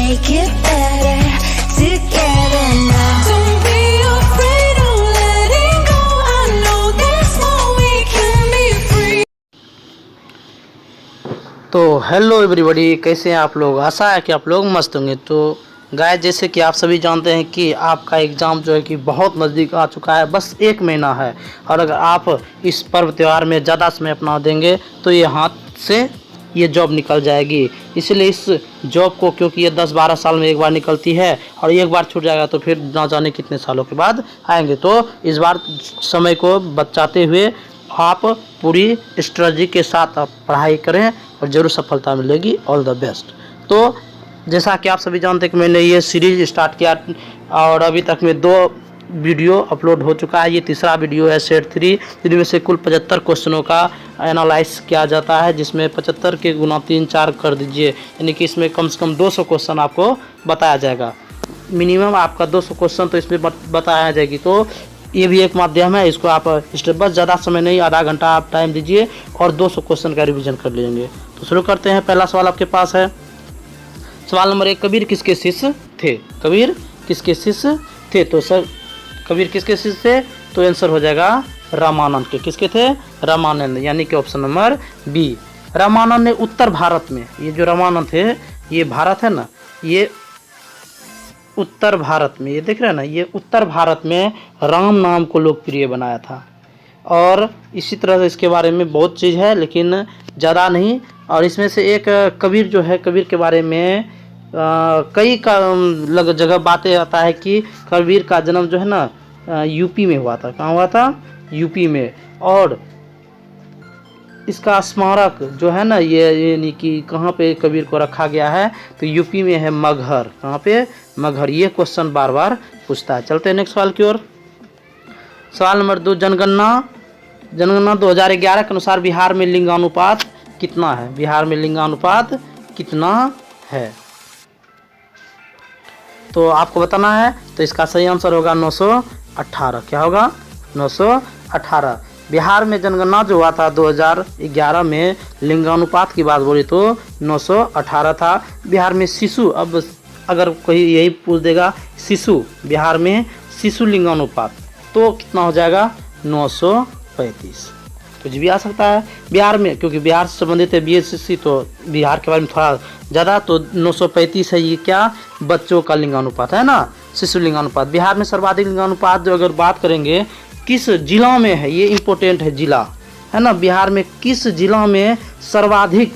make it better together now. Don't be afraid of letting go. I know there's more we can be free. तो hello everybody, कैसे हैं आप लोग। आशा है कि आप लोग मस्त होंगे। तो गाइस, जैसे कि आप सभी जानते हैं कि आपका एग्ज़ाम जो है कि बहुत नज़दीक आ चुका है, बस 1 महीना है। और अगर आप इस पर्व त्यौहार में ज़्यादा समय अपना देंगे तो ये हाथ से ये जॉब निकल जाएगी। इसलिए इस जॉब को, क्योंकि ये 10-12 साल में एक बार निकलती है और एक बार छूट जाएगा तो फिर ना जाने कितने सालों के बाद आएंगे। तो इस बार समय को बचाते हुए आप पूरी स्ट्रेटजी के साथ आप पढ़ाई करें और ज़रूर सफलता मिलेगी। All the best. तो जैसा कि आप सभी जानते हैं कि मैंने ये सीरीज़ स्टार्ट किया और अभी तक में 2 वीडियो अपलोड हो चुका है। ये तीसरा वीडियो है सेट 3, जिनमें से कुल 75 क्वेश्चनों का एनालाइज किया जाता है, जिसमें 75 के गुना 3-4 कर दीजिए, यानी कि इसमें कम से कम 200 क्वेश्चन आपको बताया जाएगा। मिनिमम आपका 200 क्वेश्चन तो इसमें बताया जाएगी। तो ये भी एक माध्यम है, इसको आप स्टेप, बस ज़्यादा समय नहीं, आधा घंटा आप टाइम दीजिए और 200 क्वेश्चन का रिवीजन कर लेंगे। तो शुरू करते हैं। पहला सवाल आपके पास है, सवाल नंबर 1, कबीर किसके शिष्य थे। कबीर किसके शिष्य थे। तो सर, कबीर किसके शिष्य थे, तो आंसर हो जाएगा रामानंद के। किसके थे, रामानंद, यानी कि ऑप्शन नंबर बी। रामानंद ने उत्तर भारत में, ये जो रामानंद थे, ये भारत है ना, ये उत्तर भारत में, ये देख रहे हैं ना, ये उत्तर भारत में राम नाम को लोकप्रिय बनाया था। और इसी तरह से इसके बारे में बहुत चीज़ है, लेकिन ज़्यादा नहीं। और इसमें से एक कबीर जो है, कबीर के बारे में कई का जगह बातें आता है कि कबीर का जन्म जो है ना यूपी में हुआ था। कहाँ हुआ था, यूपी में। और इसका स्मारक जो है ना, ये यानी कि कहाँ पे कबीर को रखा गया है, तो यूपी में है मगहर। कहाँ पे, मगहर। ये क्वेश्चन बार बार पूछता है। चलते हैं नेक्स्ट सवाल की ओर। सवाल नंबर 2, जनगणना 2011 के अनुसार बिहार में लिंगानुपात कितना है। बिहार में लिंगानुपात कितना है, तो आपको बताना है। तो इसका सही आंसर होगा 918। क्या होगा, 918। बिहार में जनगणना जो हुआ था 2011 में, लिंगानुपात की बात बोली तो 918 था। बिहार में शिशु, अब अगर कोई यही पूछ देगा शिशु, बिहार में शिशु लिंगानुपात, तो कितना हो जाएगा, 935। कुछ भी आ सकता है बिहार में, क्योंकि बिहार से संबंधित है BSC, तो बिहार के बारे में थोड़ा ज़्यादा। तो 935 है, ये क्या, बच्चों का लिंगानुपात है ना, शिशु लिंगानुपात। बिहार में सर्वाधिक लिंगानुपात जो अगर बात करेंगे किस जिला में है, ये इम्पोर्टेंट है, जिला है ना। बिहार में किस जिला में सर्वाधिक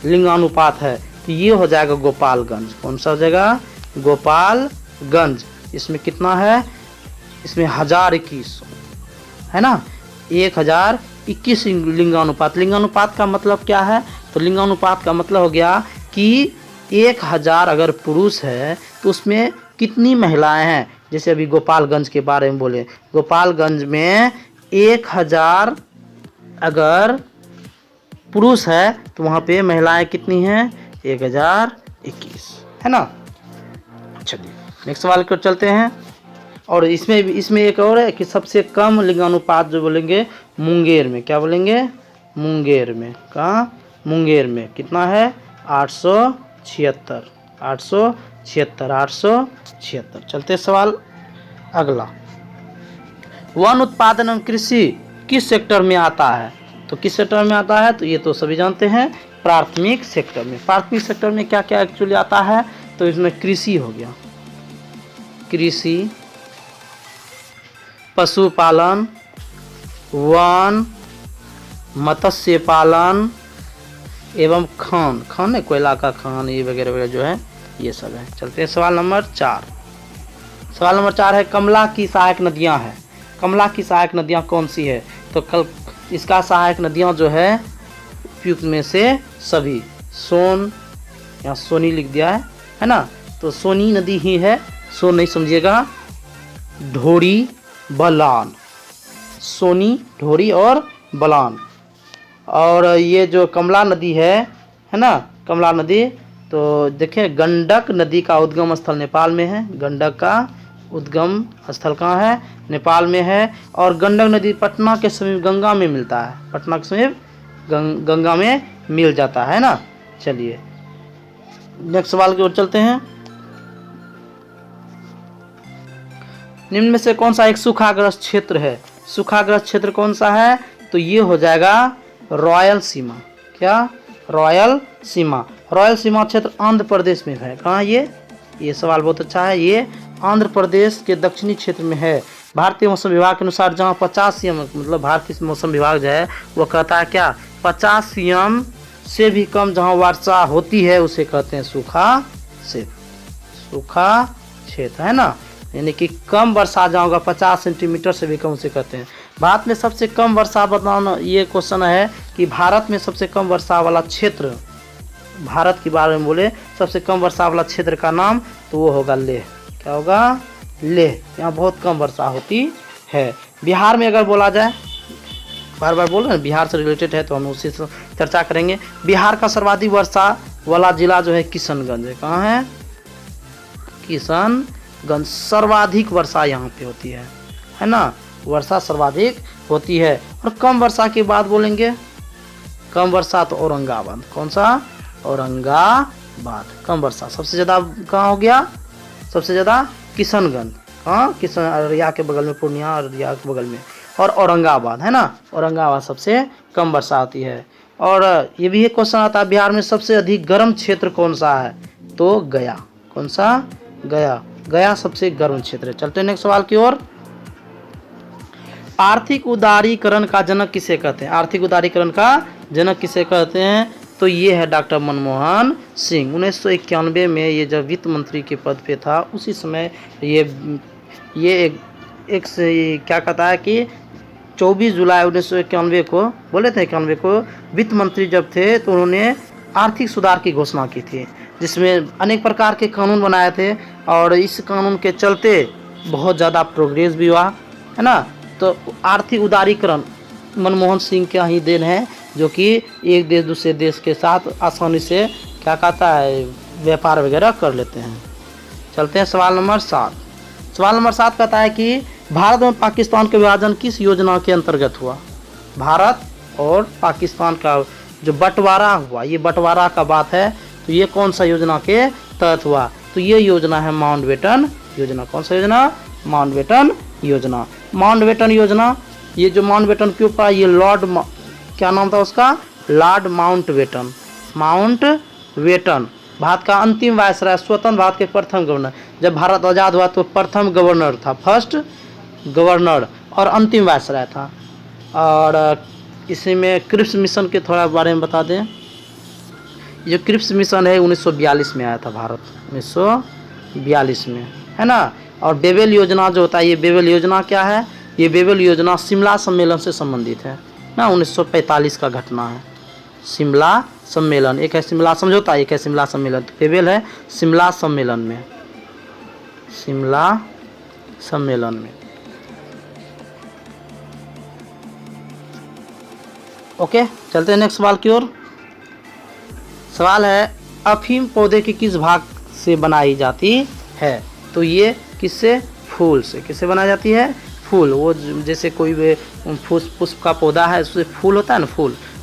लिंगानुपात है, तो ये हो जाएगा गोपालगंज। कौन सा हो जाएगा, गोपालगंज। इसमें कितना है, इसमें 1021 है ना, 1021 लिंगानुपात। लिंगानुपात का मतलब क्या है, तो लिंगानुपात का मतलब हो गया कि 1000 अगर पुरुष है तो उसमें कितनी महिलाएं हैं। जैसे अभी गोपालगंज के बारे में बोले, गोपालगंज में 1000 अगर पुरुष है तो वहाँ पे महिलाएं कितनी हैं, 1021 है ना। चलिए नेक्स्ट सवाल की ओर चलते हैं। और इसमें एक और है कि सबसे कम लिंगानुपात जो बोलेंगे मुंगेर में। क्या बोलेंगे, मुंगेर में। कहाँ, मुंगेर में कितना है, 876। 876। चलते सवाल अगला, वन उत्पादन एवं कृषि किस सेक्टर में आता है। तो किस सेक्टर में आता है, तो ये तो सभी जानते हैं, प्राथमिक सेक्टर में। प्राथमिक सेक्टर में क्या क्या एक्चुअली आता है, तो इसमें कृषि हो गया, कृषि, पशुपालन, वन, मत्स्य पालन एवं खान है, कोयला का खान, ये वगैरह वगैरह जो है, ये सब है। चलते हैं सवाल नंबर 4। सवाल नंबर 4 है, कमला की सहायक नदियां हैं। कमला की सहायक नदियां कौन सी है, तो इसका सहायक नदियां जो है उपयुक्त में से सभी, सोन, यहाँ सोनी लिख दिया है ना, तो सोनी नदी ही है, सोन नहीं समझिएगा, ढोरी, बलान, सोनी, ढोरी और बलान। और ये जो कमला नदी है ना, कमला नदी, तो देखिए गंडक नदी का उद्गम स्थल नेपाल में है। गंडक का उद्गम स्थल कहाँ है, नेपाल में है। और गंडक नदी पटना के समीप गंगा में मिलता है, पटना के समीप गंगा में मिल जाता है ना। चलिए नेक्स्ट सवाल की ओर चलते हैं। निम्न में से कौन सा एक सूखाग्रस्त क्षेत्र है? सूखाग्रस्त क्षेत्र कौन सा है? तो ये हो जाएगा रॉयल सीमा। क्या? रॉयल सीमा। रॉयल सीमा क्षेत्र आंध्र प्रदेश में है। कहाँ ये सवाल बहुत अच्छा है। ये आंध्र प्रदेश के दक्षिणी क्षेत्र में है। भारतीय मौसम विभाग के अनुसार जहाँ 50 सीएम, मतलब भारतीय मौसम विभाग जो है वो कहता है क्या, 50 सीएम से भी कम जहाँ वर्षा होती है उसे कहते हैं सूखा क्षेत्र। सूखा क्षेत्र है ना, यानी कि कम वर्षा जहाँ होगा 50 सेंटीमीटर से भी कम उसे कहते हैं। भारत में सबसे कम वर्षा बताना, ये क्वेश्चन है कि भारत में सबसे कम वर्षा वाला क्षेत्र, भारत के बारे में बोले सबसे कम वर्षा वाला क्षेत्र का नाम, तो वो होगा लेह। क्या होगा? लेह। यहाँ बहुत कम वर्षा होती है। बिहार में अगर बोला जाए, बार बार बोल रहे हैं बिहार से रिलेटेड है तो हम उसी से चर्चा करेंगे। बिहार का सर्वाधिक वर्षा वाला जिला जो है किशनगंज है। कहाँ है? किशनगंज। सर्वाधिक वर्षा यहाँ पे होती है ना, वर्षा सर्वाधिक होती है। और कम वर्षा की बात बोलेंगे, कम वर्षा तो औरंगाबाद। कौन सा? औरंगाबाद। कम वर्षा सबसे ज़्यादा कहाँ हो गया? सबसे ज़्यादा किशनगंज। हाँ, किशन अररिया के बगल में, पूर्णिया अररिया के बगल में, और औरंगाबाद है ना, औरंगाबाद सबसे कम वर्षा होती है। और ये भी एक क्वेश्चन आता है, बिहार में सबसे अधिक गर्म क्षेत्र कौन सा है? तो गया। कौन सा? गया। गया सबसे गर्म क्षेत्र है। चलते हैं नेक्स्ट सवाल की ओर। आर्थिक उदारीकरण का जनक किसे कहते हैं? आर्थिक उदारीकरण का जनक किसे कहते हैं? तो ये है डॉक्टर मनमोहन सिंह। 1991 में ये जब वित्त मंत्री के पद पे था, उसी समय ये एक से क्या कहता है कि 24 जुलाई 1991 को, बोले थे 91 को, वित्त मंत्री जब थे तो उन्होंने आर्थिक सुधार की घोषणा की थी, जिसमें अनेक प्रकार के कानून बनाए थे और इस कानून के चलते बहुत ज़्यादा प्रोग्रेस भी हुआ है ना। तो आर्थिक उदारीकरण मनमोहन सिंह का ही देन है, जो कि एक देश दूसरे देश के साथ आसानी से क्या कहता है व्यापार वगैरह कर लेते हैं। चलते हैं सवाल नंबर 7। सवाल नंबर 7 कहता है कि भारत और पाकिस्तान का विभाजन किस योजना के अंतर्गत हुआ? भारत और पाकिस्तान का जो बंटवारा हुआ, ये बंटवारा का बात है, तो ये कौन सा योजना के तहत हुआ? तो ये योजना है माउंटबेटन योजना। कौन सा योजना? माउंटबेटन योजना। माउंटबेटन योजना, ये जो माउंटबेटन के ऊपर, ये लॉर्ड, क्या नाम था उसका? Lord Mountbatten. माउंटबेटन भारत का अंतिम वायसराय, स्वतंत्र भारत के प्रथम गवर्नर। जब भारत आज़ाद हुआ तो प्रथम गवर्नर था, फर्स्ट गवर्नर, और अंतिम वायसराय था। और इसी में क्रिप्स मिशन के थोड़ा बारे में बता दें। जो क्रिप्स मिशन है 1942 में आया था भारत, 1942 में, है ना। और बेबेल योजना जो होता है, ये बेबेल योजना क्या है? ये बेबेल योजना शिमला सम्मेलन से संबंधित है ना, 1945 का घटना है। शिमला सम्मेलन, एक है शिमला समझौता, एक है शिमला सम्मेलन। तो बेबेल है शिमला सम्मेलन में, शिमला सम्मेलन में। ओके, चलते हैं नेक्स्ट सवाल की ओर। सवाल है, अफीम पौधे के किस भाग से बनाई जाती है? तो ये किससे? फूल से। किससे बनाई जाती है? फूल। वो जैसे कोई भी पुष्प का पौधा है, उससे फूल होता है ना,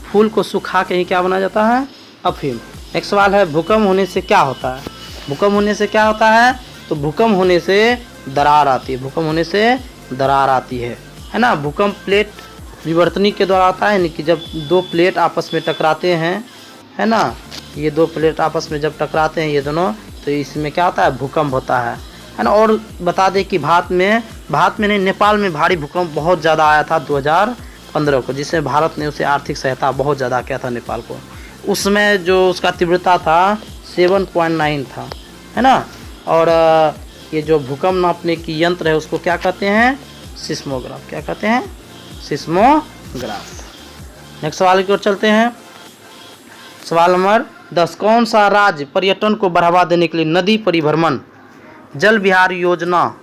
फूल को सुखा के ही क्या बनाया जाता है? अफीम। नेक्स्ट सवाल है, भूकंप होने से क्या होता है? भूकंप होने से क्या होता है? तो भूकंप होने से दरार आती है। भूकंप होने से दरार आती है ना। भूकंप प्लेट विवर्तनी के द्वारा आता है, यानी कि जब दो प्लेट आपस में टकराते हैं, है ना, ये दो प्लेट आपस में जब टकराते हैं ये दोनों, तो इसमें क्या होता है? भूकंप होता है ना। और बता दें कि भारत में नहीं, नेपाल में भारी भूकंप बहुत ज़्यादा आया था 2015 को, जिसमें भारत ने उसे आर्थिक सहायता बहुत ज़्यादा किया था नेपाल को। उसमें जो उसका तीव्रता था 7.9 था, है ना। और ये जो भूकंप नापने की यंत्र है उसको क्या कहते हैं? सिस्मोग्राफ। क्या कहते हैं? सिस्मोग्राफ। नेक्स्ट सवाल की ओर चलते हैं। सवाल नंबर 10, कौन सा राज्य पर्यटन को बढ़ावा देने के लिए नदी परिभ्रमण जल विहार योजना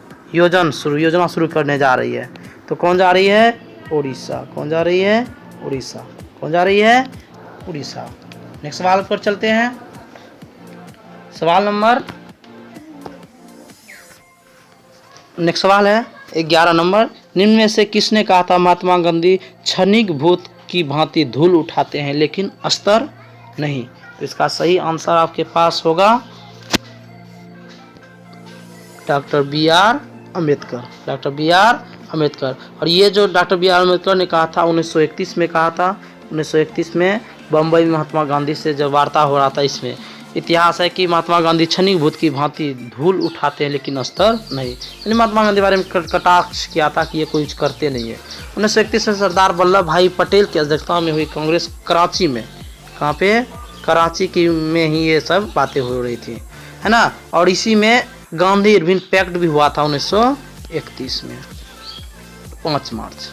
शुरू करने जा रही है? तो कौन जा रही है? उड़ीसा। कौन जा रही है? उड़ीसा। कौन जा रही है? उड़ीसा। नेक्स्ट सवाल पर चलते हैं। नेक्स्ट सवाल है 11 नंबर, निम्न में से किसने कहा था महात्मा गांधी क्षणिक भूत की भांति धूल उठाते हैं लेकिन अस्तर नहीं? तो इसका सही आंसर आपके पास होगा doctor B R Ambedkar, doctor B R Ambedkar. और ये जो डॉक्टर बी आर अम्बेडकर ने कहा था 1931 में कहा था, 1931 में बम्बई में महात्मा गांधी से जब वार्ता हो रहा था। इसमें इतिहास है कि महात्मा गांधी क्षणिक भूत की भांति धूल उठाते हैं लेकिन स्तर नहीं, यानी महात्मा गांधी बारे में कटाक्ष किया था कि ये कुछ करते नहीं है। 1931 में सरदार वल्लभ भाई पटेल की अध्यक्षता में हुई कांग्रेस कराची में, कहाँ पे, कराची की में ही ये सब बातें हो रही थी, है ना। और इसी में गांधी इरविन पैक्ट भी हुआ था 1931 में 5 मार्च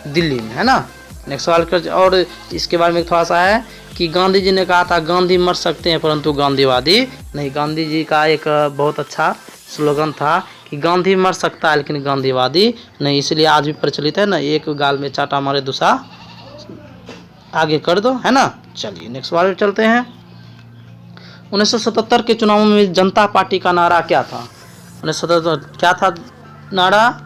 दिल्ली में, है ना। नेक्स्ट सवाल कर, और इसके बारे में थोड़ा सा है कि गांधी जी ने कहा था गांधी मर सकते हैं परंतु गांधीवादी नहीं। गांधी जी का एक बहुत अच्छा स्लोगन था कि गांधी मर सकता है लेकिन गांधीवादी नहीं, इसलिए आज भी प्रचलित है ना, एक गाल में चाटा मारे दूसरा आगे कर दो, है ना। चलिए नेक्स्ट सवाल पे चलते हैं। 1977 के चुनावों में जनता पार्टी का नारा क्या था? 1977 क्या था नारा?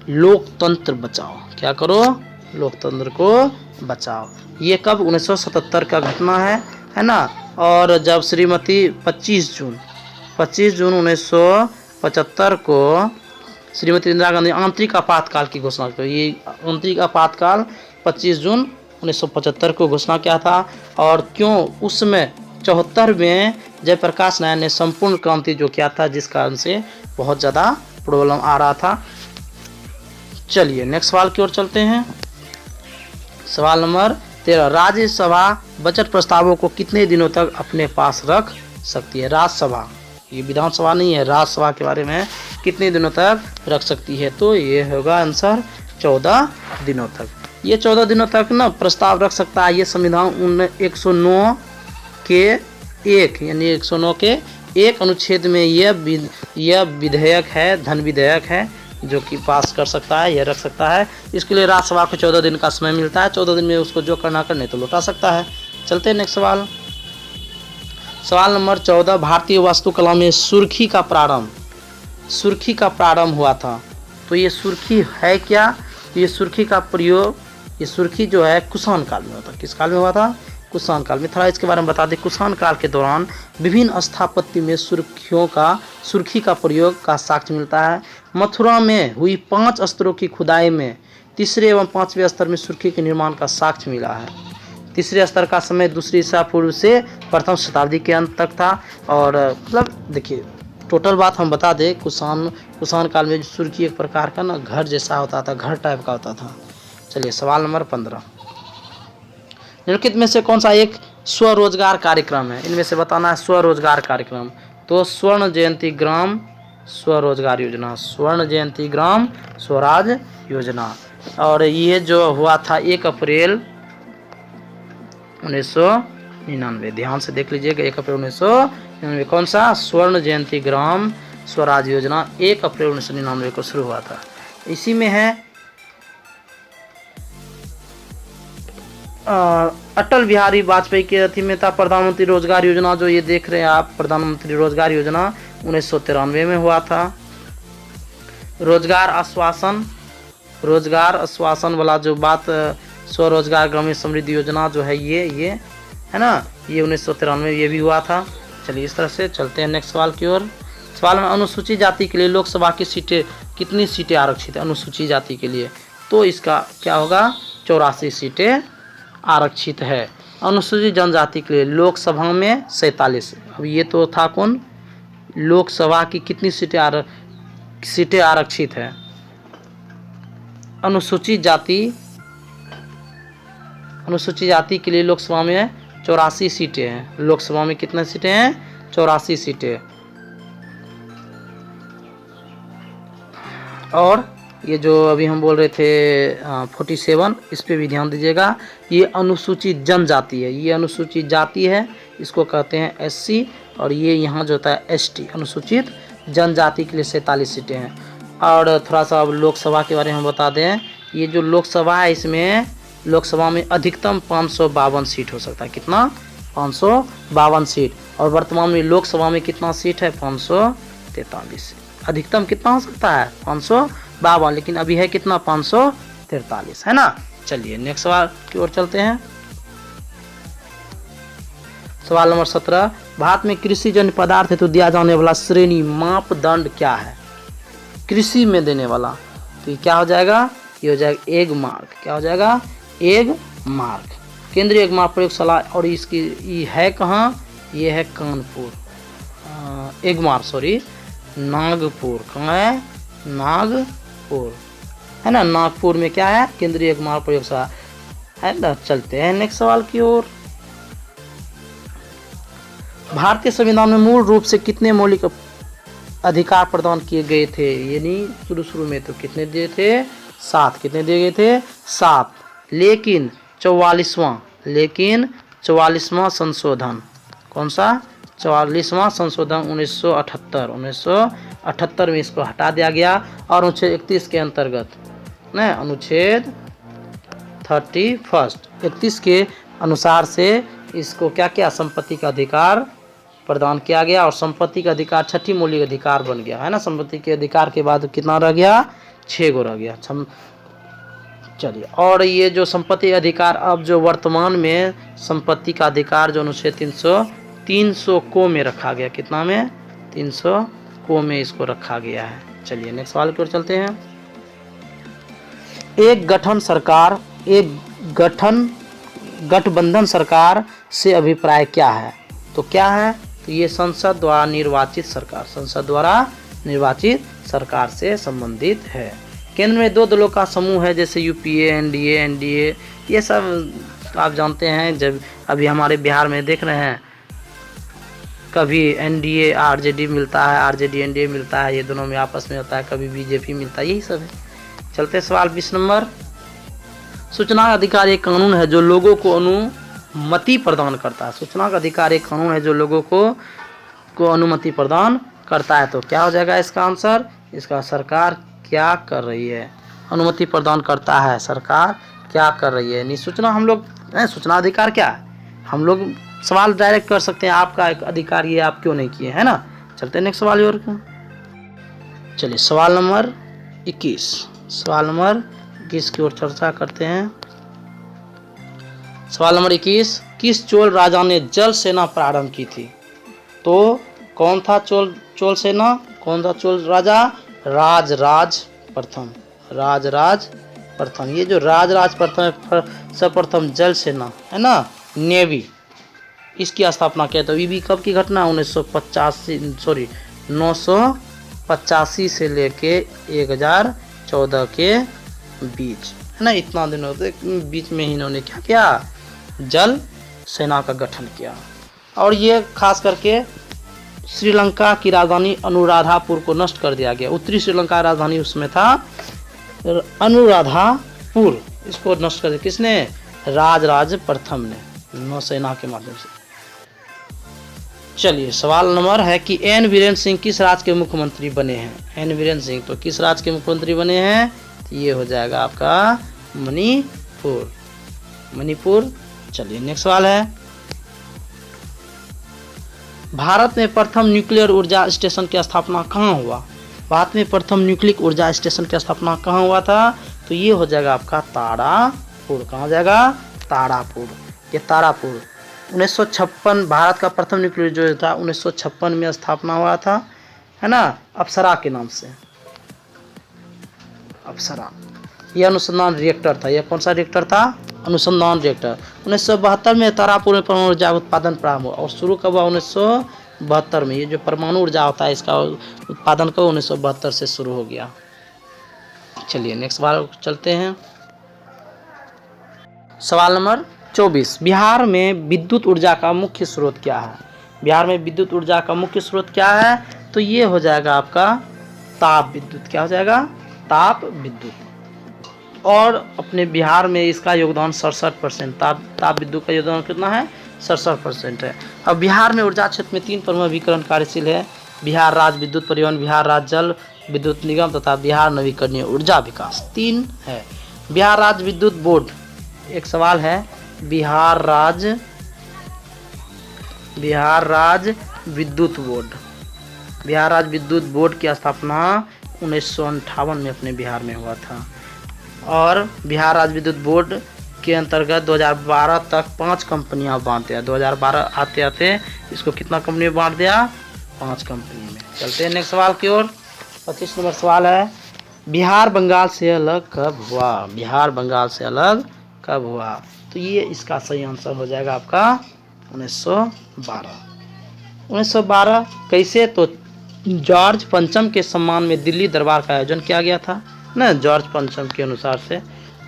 लोकतंत्र बचाओ, क्या करो, लोकतंत्र को बचाओ। ये कब? 1977 का घटना है ना। और जब श्रीमती 25 जून 1975 को श्रीमती इंदिरा गांधी आंतरिक आपातकाल की घोषणा की। ये आंतरिक आपातकाल 25 जून 1975 को घोषणा किया था। और क्यों? उसमें 74 में जयप्रकाश नारायण ने संपूर्ण क्रांति जो किया था, जिस कारण से बहुत ज़्यादा प्रॉब्लम आ रहा था। चलिए नेक्स्ट सवाल की ओर चलते हैं। सवाल नंबर 13, राज्यसभा बजट प्रस्तावों को कितने दिनों तक अपने पास रख सकती है? राज्यसभा, ये विधानसभा नहीं है, राज्यसभा के बारे में कितने दिनों तक रख सकती है? तो ये होगा आंसर 14 दिनों तक। ये 14 दिनों तक ना प्रस्ताव रख सकता है। ये संविधान 109 के 1 यानी 109 के 1 अनुच्छेद में यह विधेयक है, धन विधेयक है, जो कि पास कर सकता है, यह रख सकता है। इसके लिए राज्यसभा को 14 दिन का समय मिलता है। 14 दिन में उसको जो करना करने तो लौटा सकता है। चलते हैं नेक्स्ट सवाल। सवाल नंबर 14, भारतीय वास्तुकला में सुर्खी का प्रारंभ हुआ था। तो ये सुर्खी है क्या? तो ये सुर्खी का प्रयोग, ये सुर्खी जो है कुषाण काल में हुआ था। किस काल में हुआ था? कुषाण काल में। थोड़ा इसके बारे में बता दें। कुषाण काल के दौरान विभिन्न स्थापत्य में सुर्खी का प्रयोग का साक्ष्य मिलता है। मथुरा में हुई 5 स्तरों की खुदाई में 3रे एवं 5वें स्तर में सुर्खी के निर्माण का साक्ष्य मिला है। 3रे स्तर का समय 2 ईसा पूर्व से 1वीं शताब्दी के अंत तक था। और मतलब देखिए टोटल बात हम बता दें, कुषाण काल में सुर्खी एक प्रकार का ना घर जैसा होता था, घर टाइप का होता था। चलिए सवाल नंबर 15, निम्नलिखित में से कौन सा एक स्वरोजगार कार्यक्रम है? इनमें से बताना है स्वरोजगार कार्यक्रम। तो स्वर्ण जयंती ग्राम स्वरोजगार योजना, स्वर्ण जयंती ग्राम स्वराज योजना। और ये जो हुआ था 1 अप्रैल 1999, ध्यान से देख लीजिएगा, 1 अप्रैल 1999। कौन सा? स्वर्ण जयंती ग्राम स्वराज योजना 1 अप्रैल 1999 को शुरू हुआ था। इसी में है अटल बिहारी वाजपेयी के अथी में था प्रधानमंत्री रोजगार योजना। जो ये देख रहे हैं आप, प्रधानमंत्री रोजगार योजना 1993 में हुआ था। रोजगार आश्वासन वाला जो बात, स्वरोजगार ग्रामीण समृद्धि योजना जो है ये है ना, ये 1993 में ये भी हुआ था। चलिए इस तरह से चलते हैं नेक्स्ट सवाल की ओर। सवाल में अनुसूचित जाति के लिए लोकसभा की सीटें, कितनी सीटें आरक्षित है अनुसूचित जाति के लिए? तो इसका क्या होगा? 84 सीटें आरक्षित है। अनुसूचित जनजाति के लिए लोकसभा में 47। अब ये तो था कौन? लोकसभा की कितनी सीटें आरक्षित है? अनुसूचित जाति के लिए लोकसभा में 84 सीटें हैं। लोकसभा में कितने सीटें हैं? 84 सीटें। और ये जो अभी हम बोल रहे थे 47, इस पे भी ध्यान दीजिएगा। ये अनुसूचित जनजाति है, ये अनुसूचित जाति है, इसको कहते हैं SC। और ये यहाँ जो होता है ST, अनुसूचित जनजाति के लिए 47 सीटें हैं। और थोड़ा सा अब लोकसभा के बारे में बता दें। ये जो लोकसभा है, इसमें लोकसभा में अधिकतम 552 सीट हो सकता है। कितना? 552 सीट। और वर्तमान में लोकसभा में कितना सीट है? 543। अधिकतम कितना हो सकता है? 552, लेकिन अभी है कितना? 543, है ना। चलिए नेक्स्ट सवाल की ओर चलते हैं। सवाल नंबर 17, भारत में कृषि जन्य पदार्थ हेतु दिया जाने वाला श्रेणी मापदंड क्या है? कृषि में देने वाला, तो ये क्या हो जाएगा? ये हो जाएगा एग मार्क। क्या हो जाएगा? Egg mark. केंद्रीय एग मार्क प्रयोगशाला, और इसकी ये है कहाँ? ये है Kanpur. Egg mark sorry Nagpur. कहाँ है? नागपुर, है ना। नागपुर में क्या है? केंद्रीय एग मार्क प्रयोगशाला है ना। चलते हैं नेक्स्ट सवाल की ओर। भारतीय संविधान में मूल रूप से कितने मौलिक अधिकार प्रदान किए गए थे? यानी शुरू में तो कितने दिए थे? 7। कितने दिए गए थे? 7। लेकिन 44वां संशोधन, कौन सा? 44वां संशोधन 1978 में इसको हटा दिया गया, और अनुच्छेद 31 के अंतर्गत न अनुच्छेद 31 के अनुसार से इसको क्या किया? संपत्ति का अधिकार प्रदान किया गया, और संपत्ति का अधिकार 6ठी मौलिक अधिकार बन गया, है ना। संपत्ति के अधिकार के बाद कितना रह गया? 6 गो रह गया। चलिए, और ये जो संपत्ति अधिकार अब जो वर्तमान में संपत्ति का अधिकार जो अनुच्छेद 300 को में रखा गया। कितना में? 300 को में इसको रखा गया है। चलिए नेक्स्ट सवाल की ओर चलते हैं। एक गठबंधन सरकार से अभिप्राय क्या है? तो क्या है? तो ये संसद द्वारा निर्वाचित सरकार से संबंधित है। केंद्र में 2 दलों का समूह है, जैसे यूपीए, एनडीए, ये सब आप जानते हैं। जब अभी हमारे बिहार में देख रहे हैं, कभी एनडीए आरजेडी मिलता है, आरजेडी एनडीए मिलता है, ये दोनों में आपस में होता है, कभी बीजेपी मिलता है, यही सब है। चलते सवाल 20 नंबर। सूचना का अधिकार एक कानून है जो लोगों को अनुमति प्रदान करता है। सूचना का अधिकार एक कानून है जो लोगों को अनुमति प्रदान करता है। तो क्या हो जाएगा इसका आंसर? इसका सरकार क्या कर रही है? अनुमति प्रदान करता है, सरकार क्या कर रही है? नहीं, सूचना हम लोग सूचना अधिकार क्या है? हम लोग सवाल डायरेक्ट कर सकते हैं, आपका एक अधिकार ये आप क्यों नहीं किए, है ना। चलते हैं नेक्स्ट सवाल और। चलिए सवाल नंबर 21 की ओर चर्चा करते हैं। सवाल नंबर 21, किस चोल राजा ने जल सेना प्रारंभ की थी? तो कौन था चोल सेना? कौन था चोल राजा? राजराज प्रथम। ये जो राजराज प्रथम है, सर्वप्रथम जल सेना, है ना, नेवी, इसकी स्थापना किया। तो ये भी कब की घटना? 985 से लेके 1014 के बीच, है ना। इतना दिनों तक बीच में ही इन्होंने क्या किया? जल सेना का गठन किया। और ये खास करके श्रीलंका की राजधानी अनुराधापुर को नष्ट कर दिया गया। उत्तरी श्रीलंका की राजधानी उसमें था अनुराधापुर, इसको नष्ट कर दिया किसने? राजराज प्रथम ने, नौसेना के माध्यम से। चलिए सवाल नंबर है कि एन वीरेंद्र सिंह किस राज्य के मुख्यमंत्री बने हैं? एन वीरेंद्र सिंह तो किस राज्य के मुख्यमंत्री बने हैं? तो ये हो जाएगा आपका मणिपुर। चलिए नेक्स्ट सवाल है, भारत में प्रथम न्यूक्लियर ऊर्जा स्टेशन की स्थापना कहाँ हुआ? भारत में प्रथम न्यूक्लियर ऊर्जा स्टेशन की स्थापना कहाँ हुआ था? तो ये हो जाएगा आपका तारापुर। कहाँ हो जाएगा? तारापुर। ये तारापुर 1956 भारत का प्रथम न्यूक्लियर जो था 1956 में स्थापना हुआ था, है ना, अप्सरा के नाम से। अप्सरा यह अनुसंधान रिएक्टर था। यह कौन सा रिएक्टर था? अनुसंधान रिएक्टर। 1972 में तारापुर में परमाणु ऊर्जा उत्पादन प्रारंभ हुआ। और शुरू कब हुआ? 1972 में। ये जो परमाणु ऊर्जा होता है इसका उत्पादन कब? 1972 से शुरू हो गया। चलिए नेक्स्ट बार चलते हैं। सवाल नंबर 24, बिहार में विद्युत ऊर्जा का मुख्य स्रोत क्या है? बिहार में विद्युत ऊर्जा का मुख्य स्रोत क्या है? तो ये हो जाएगा आपका ताप विद्युत। क्या हो जाएगा? ताप विद्युत। और अपने बिहार में इसका योगदान 67%। ताप विद्युत का योगदान कितना है? 67% है। अब बिहार में ऊर्जा क्षेत्र में 3 प्रमुख अभिकरण कार्यशील है: बिहार राज्य विद्युत परिवहन, बिहार राज्य जल विद्युत निगम तथा बिहार नवीकरणीय ऊर्जा विकास। 3 है। बिहार राज्य विद्युत बोर्ड, एक सवाल है, बिहार राज्य विद्युत बोर्ड, बिहार राज्य विद्युत बोर्ड की स्थापना 1958 में अपने बिहार में हुआ था। और बिहार राज्य विद्युत बोर्ड के अंतर्गत 2012 तक 5 कंपनियां बांट दिया। 2012 आते आते इसको कितना कंपनी में बांट दिया? 5 कंपनी में। चलते हैं नेक्स्ट सवाल की ओर। 25 नंबर सवाल है, बिहार बंगाल से अलग कब हुआ? बिहार बंगाल से अलग कब हुआ? तो ये इसका सही आंसर हो जाएगा आपका 1912। 1912 कैसे? तो जॉर्ज पंचम के सम्मान में दिल्ली दरबार का आयोजन किया गया था ना, जॉर्ज पंचम के अनुसार से।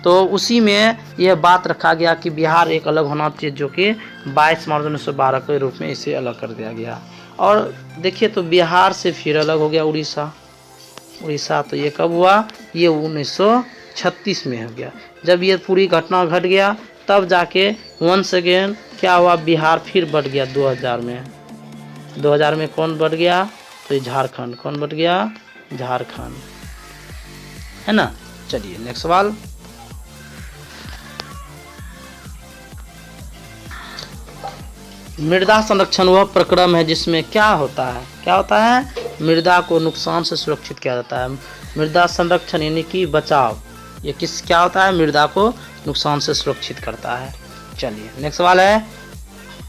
तो उसी में यह बात रखा गया कि बिहार एक अलग होना चाहिए, जो कि 22 मार्च 1912 के रूप में इसे अलग कर दिया गया। और देखिए तो बिहार से फिर अलग हो गया उड़ीसा। उड़ीसा तो ये कब हुआ? ये 1936 में हो गया। जब ये पूरी घटना घट गया तब जाके वंस अगेन क्या हुआ? बिहार फिर बढ़ गया 2000 में। 2000 में कौन बढ़ गया? तो ये झारखंड। कौन बढ़ गया? झारखंड, है ना। चलिए नेक्स्ट सवाल। मृदा संरक्षण वह प्रक्रम है जिसमें क्या होता है? क्या होता है? मृदा को नुकसान से सुरक्षित किया जाता है। मृदा संरक्षण यानी कि बचाव, ये क्या होता है? मृदा को नुकसान से सुरक्षित करता है। चलिए नेक्स्ट सवाल है,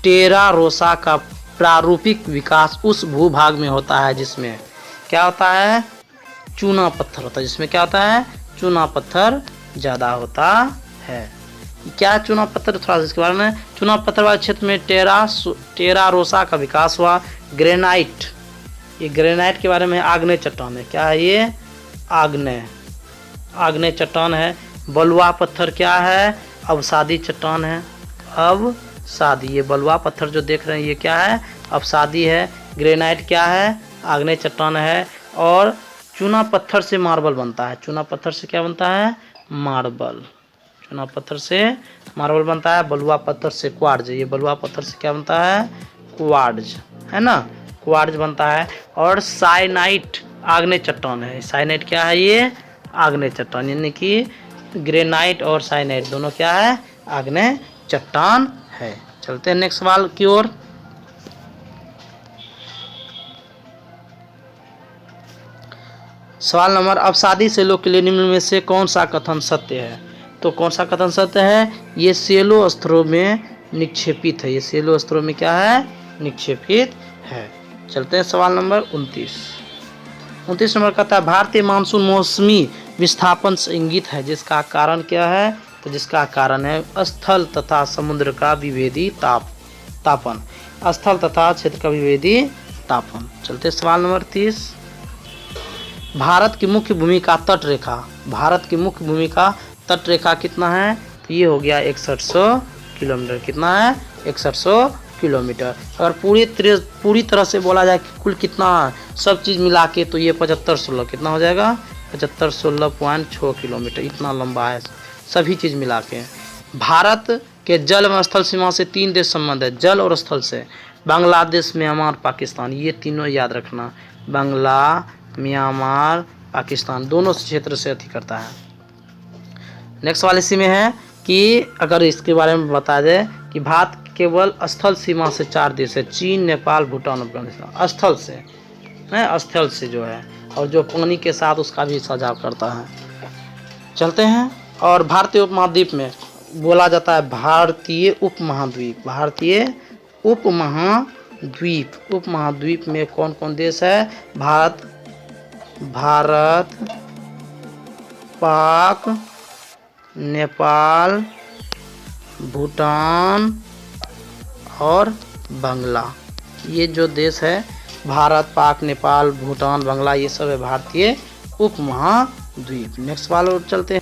टेरा रोसा का प्रारूपिक विकास उस भूभाग में होता है जिसमें क्या होता है? चूना पत्थर होता है। जिसमें क्या होता है? चूना पत्थर ज़्यादा होता है। क्या चूना पत्थर? थोड़ा सा इसके बारे में। चूना पत्थर वाले क्षेत्र में टेरा रोसा का विकास हुआ। ग्रेनाइट, ये ग्रेनाइट के बारे में आग्नेय चट्टान है। क्या है ये? आग्नेय चट्टान है। बलुआ पत्थर क्या है? अवसादी चट्टान है। अवसादी, ये बलुआ पत्थर जो देख रहे हैं ये क्या है? अवसादी है। ग्रेनाइट क्या है? आग्नेय चट्टान है। और चूना पत्थर से मार्बल बनता है। चूना पत्थर से क्या बनता है? मार्बल। चूना पत्थर से मार्बल बनता है। बलुआ पत्थर से क्वार्ट्ज, ये बलुआ पत्थर से क्या बनता है? क्वार्ट्ज, है ना, क्वार्ट्ज बनता है। और साइनाइट आग्नेय चट्टान है। साइनाइट क्या है? ये आग्नेय चट्टान, यानी कि ग्रेनाइट और साइनाइट दोनों क्या है? आग्नेय चट्टान है। चलते हैं नेक्स्ट सवाल की ओर। सवाल नंबर, अवसादी सेलों के लिए निम्न में से कौन सा कथन सत्य है? तो कौन सा कथन सत्य है? ये सेलो स्तरों में निक्षेपित है। ये सेलो स्तरों में क्या है? निक्षेपित है। चलते हैं सवाल नंबर 29। 29 नंबर कहता है, भारतीय मानसून मौसमी विस्थापन से इंगित है जिसका कारण क्या है? तो जिसका कारण है स्थल तथा समुद्र का विभेदी तापन। स्थल तथा क्षेत्र का विभेदी तापन। चलते सवाल नंबर 30। भारत की मुख्य भूमिका तट रेखा। भारत की मुख्य भूमिका तट रेखा कितना है? तो ये हो गया 6100 किलोमीटर। कितना है? 6100 किलोमीटर। अगर पूरी तरह से बोला जाए कि कुल कितना सब चीज़ मिला के, तो ये 7516 कितना हो जाएगा? 7516.6 किलोमीटर। इतना लंबा है सभी चीज़ मिला के। भारत के जल एवं स्थल सीमा से 3 देश संबंध है, जल और स्थल से। बांग्लादेश, म्यांमार, पाकिस्तान, ये तीनों याद रखना। बांग्ला, म्यांमार, पाकिस्तान दोनों क्षेत्र से अति करता है। नेक्स्ट वाले इसी में है कि अगर इसके बारे में बता दें कि भारत केवल स्थल सीमा से 4 देश है, चीन, नेपाल, भूटान, अफगानिस्तान। स्थल से है, स्थल से जो है, और जो पानी के साथ उसका भी सजाव करता है। चलते हैं। और भारतीय उपमहाद्वीप में बोला जाता है भारतीय उपमहाद्वीप। भारतीय उपमहाद्वीप। उपमहाद्वीप में कौन कौन देश है? भारत, पाक, नेपाल, भूटान और बांग्ला। ये जो देश है भारत, पाक, नेपाल, भूटान, बांग्ला, ये सब है भारतीय उपमहाद्वीप। नेक्स्ट सवाल और चलते हैं।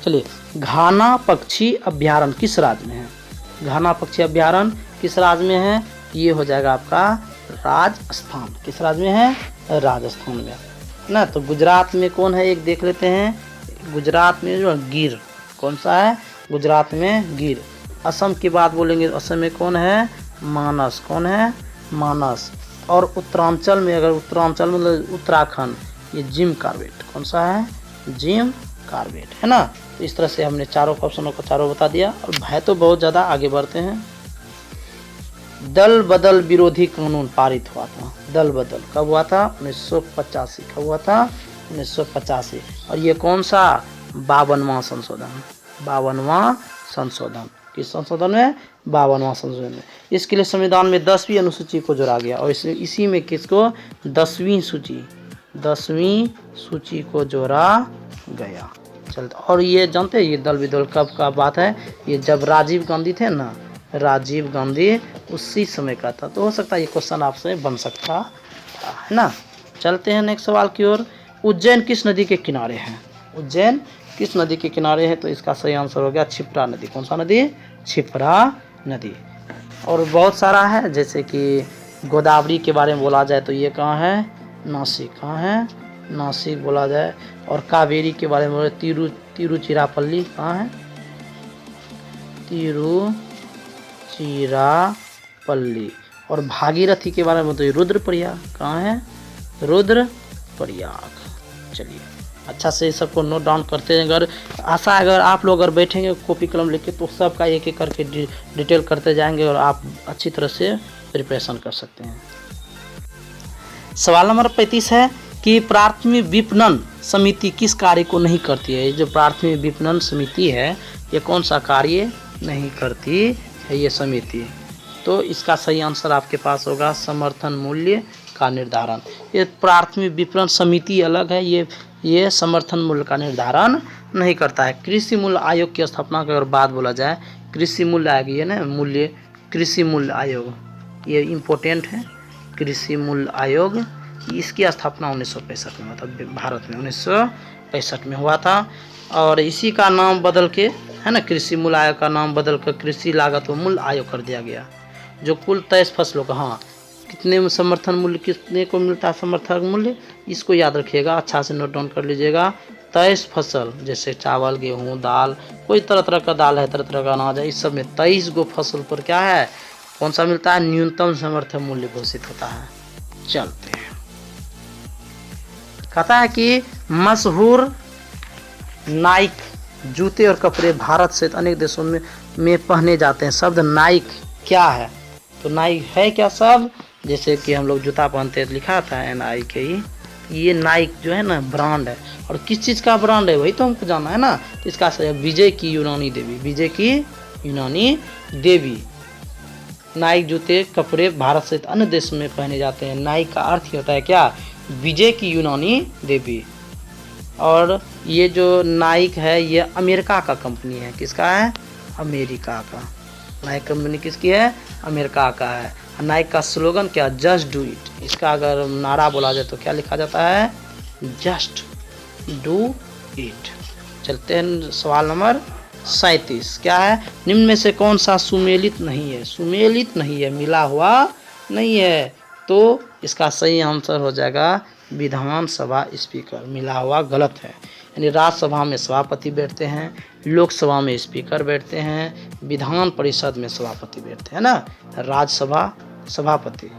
चलिए, घाना पक्षी अभ्यारण्य किस राज्य में है? घाना पक्षी अभ्यारण्य किस राज्य में है? ये हो जाएगा आपका राजस्थान। किस राज्य में है? राजस्थान में ना। तो गुजरात में कौन है? एक देख लेते हैं। गुजरात में जो गिर, कौन सा है? गुजरात में गिर। असम की बात बोलेंगे, असम में कौन है? मानस। कौन है? मानस। और उत्तरांचल में, अगर उत्तरांचल मतलब उत्तराखंड, ये जिम कार्बेट। कौन सा है? जिम कार्बेट, है ना। तो इस तरह से हमने चारों ऑप्शनों को चारों बता दिया। और भय तो बहुत ज़्यादा, आगे बढ़ते हैं। दल बदल विरोधी कानून पारित हुआ था। दल बदल कब हुआ था? 1985। कब हुआ था? 1985। और ये कौन सा? 52वां संशोधन। 52वां संशोधन। किस संशोधन में? 52वां संशोधन में। इसके लिए संविधान में 10वीं अनुसूची को जोड़ा गया और इसी में किसको? 10वीं सूची को जोड़ा गया। चलते, और ये जानते हैं ये दल विदल कब का बात है? ये जब राजीव गांधी थे ना, राजीव गांधी उसी समय का था। तो हो सकता है ये क्वेश्चन आपसे बन सकता है ना। चलते हैं नेक्स्ट सवाल की ओर। उज्जैन किस नदी के किनारे है? उज्जैन किस नदी के किनारे है? तो इसका सही आंसर हो गया क्षिप्रा नदी। कौन सा नदी? क्षिप्रा नदी। और बहुत सारा है, जैसे कि गोदावरी के बारे में बोला जाए तो ये कहाँ है? नासिक। कहाँ है? नासिक बोला जाए। और कावेरी के बारे में बोले तिरुचिरापल्ली। कहाँ है? तिरुचिरापल्ली। और भागीरथी के बारे में तो रुद्रप्रयाग। कहाँ है? रुद्रप्रयाग। चलिए अच्छा से सबको नोट डाउन करते हैं। अगर आप लोग अगर बैठेंगे कॉपी कलम लेके तो सबका एक एक करके डिटेल करते जाएंगे और आप अच्छी तरह से प्रिपरेशन कर सकते हैं। सवाल नंबर 35 है कि प्राथमिक विपणन समिति किस कार्य को नहीं करती है? ये जो प्राथमिक विपणन समिति है ये कौन सा कार्य नहीं करती है ये समिति? तो इसका सही आंसर आपके पास होगा समर्थन मूल्य का निर्धारण। ये प्राथमिक विपणन समिति अलग है, ये समर्थन मूल्य का निर्धारण नहीं करता है। कृषि मूल्य आयोग की स्थापना की अगर बात बोला जाए, कृषि मूल्य आयोग ये ना मूल्य, कृषि मूल्य आयोग ये इम्पोर्टेंट है। कृषि मूल्य आयोग इसकी स्थापना 1965 में, मतलब भारत में 1965 में हुआ था। और इसी का नाम बदल के है ना, कृषि मूल्य आयोग का नाम बदल कर कृषि लागत व मूल्य आयोग कर दिया गया। जो कुल 23 फसलों का, हाँ कितने में समर्थन मूल्य कितने को मिलता है? समर्थन मूल्य इसको याद रखिएगा, अच्छा से नोट डाउन कर लीजिएगा। 23 फसल, जैसे चावल, गेहूँ, दाल, कोई तरह तरह का दाल है, तरह तरह का अनाज है, इस सब में 23 गो फसल पर क्या है, कौन सा मिलता है? न्यूनतम समर्थन मूल्य घोषित होता है। चलते हैं, कहता है कि मशहूर नाइक जूते और कपड़े भारत सहित अनेक देशों में पहने जाते हैं। शब्द नाइक क्या है? तो नाइक है क्या शब्द? जैसे कि हम लोग जूता पहनते हैं, लिखा था NIKE। ये नाइक जो है ना ब्रांड है, और किस चीज़ का ब्रांड है वही तो हमको जानना है ना। तो इसका सही विजय की यूनानी देवी, विजय की यूनानी देवी। नाइक जूते कपड़े भारत सहित अन्य देशों में पहने जाते हैं। नाइक का अर्थ होता है क्या? विजय की यूनानी देवी। और ये जो नाइक है ये अमेरिका का कंपनी है। किसका है? अमेरिका का। नाइक कंपनी किसकी है? अमेरिका का है। नाइक का स्लोगन क्या? Just do it. इसका अगर नारा बोला जाए तो क्या लिखा जाता है? Just do it. चलते हैं सवाल नंबर 37। क्या है? निम्न में से कौन सा सुमेलित नहीं है? सुमेलित नहीं है, मिला हुआ नहीं है। तो इसका सही आंसर हो जाएगा विधानसभा स्पीकर। मिला हुआ गलत है। यानी राज्यसभा में सभापति बैठते हैं, लोकसभा में स्पीकर बैठते हैं, विधान परिषद में सभापति बैठते हैं ना। राज्यसभा सभापति,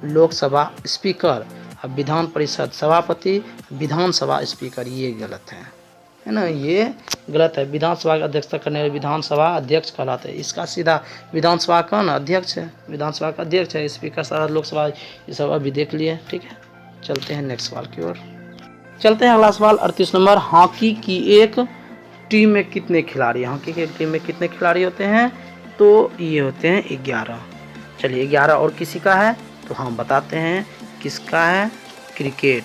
लोकसभा स्पीकर, अब विधान परिषद सभापति, विधानसभा स्पीकर, ये गलत है ना, ये गलत है। विधानसभा की अध्यक्षता करने वाले विधानसभा अध्यक्ष कहलाते हैं। इसका सीधा विधानसभा का ना अध्यक्ष है, विधानसभा का अध्यक्ष है। स्पीकर सारा लोकसभा ये सब अभी देख लिए, ठीक है। चलते हैं नेक्स्ट सवाल की ओर। चलते हैं अगला सवाल 38 नंबर। हॉकी की एक टीम में कितने खिलाड़ी? हॉकी की एक टीम में कितने खिलाड़ी होते हैं? तो ये होते हैं 11। चलिए 11 और किसी का है तो हम बताते हैं किसका है। क्रिकेट,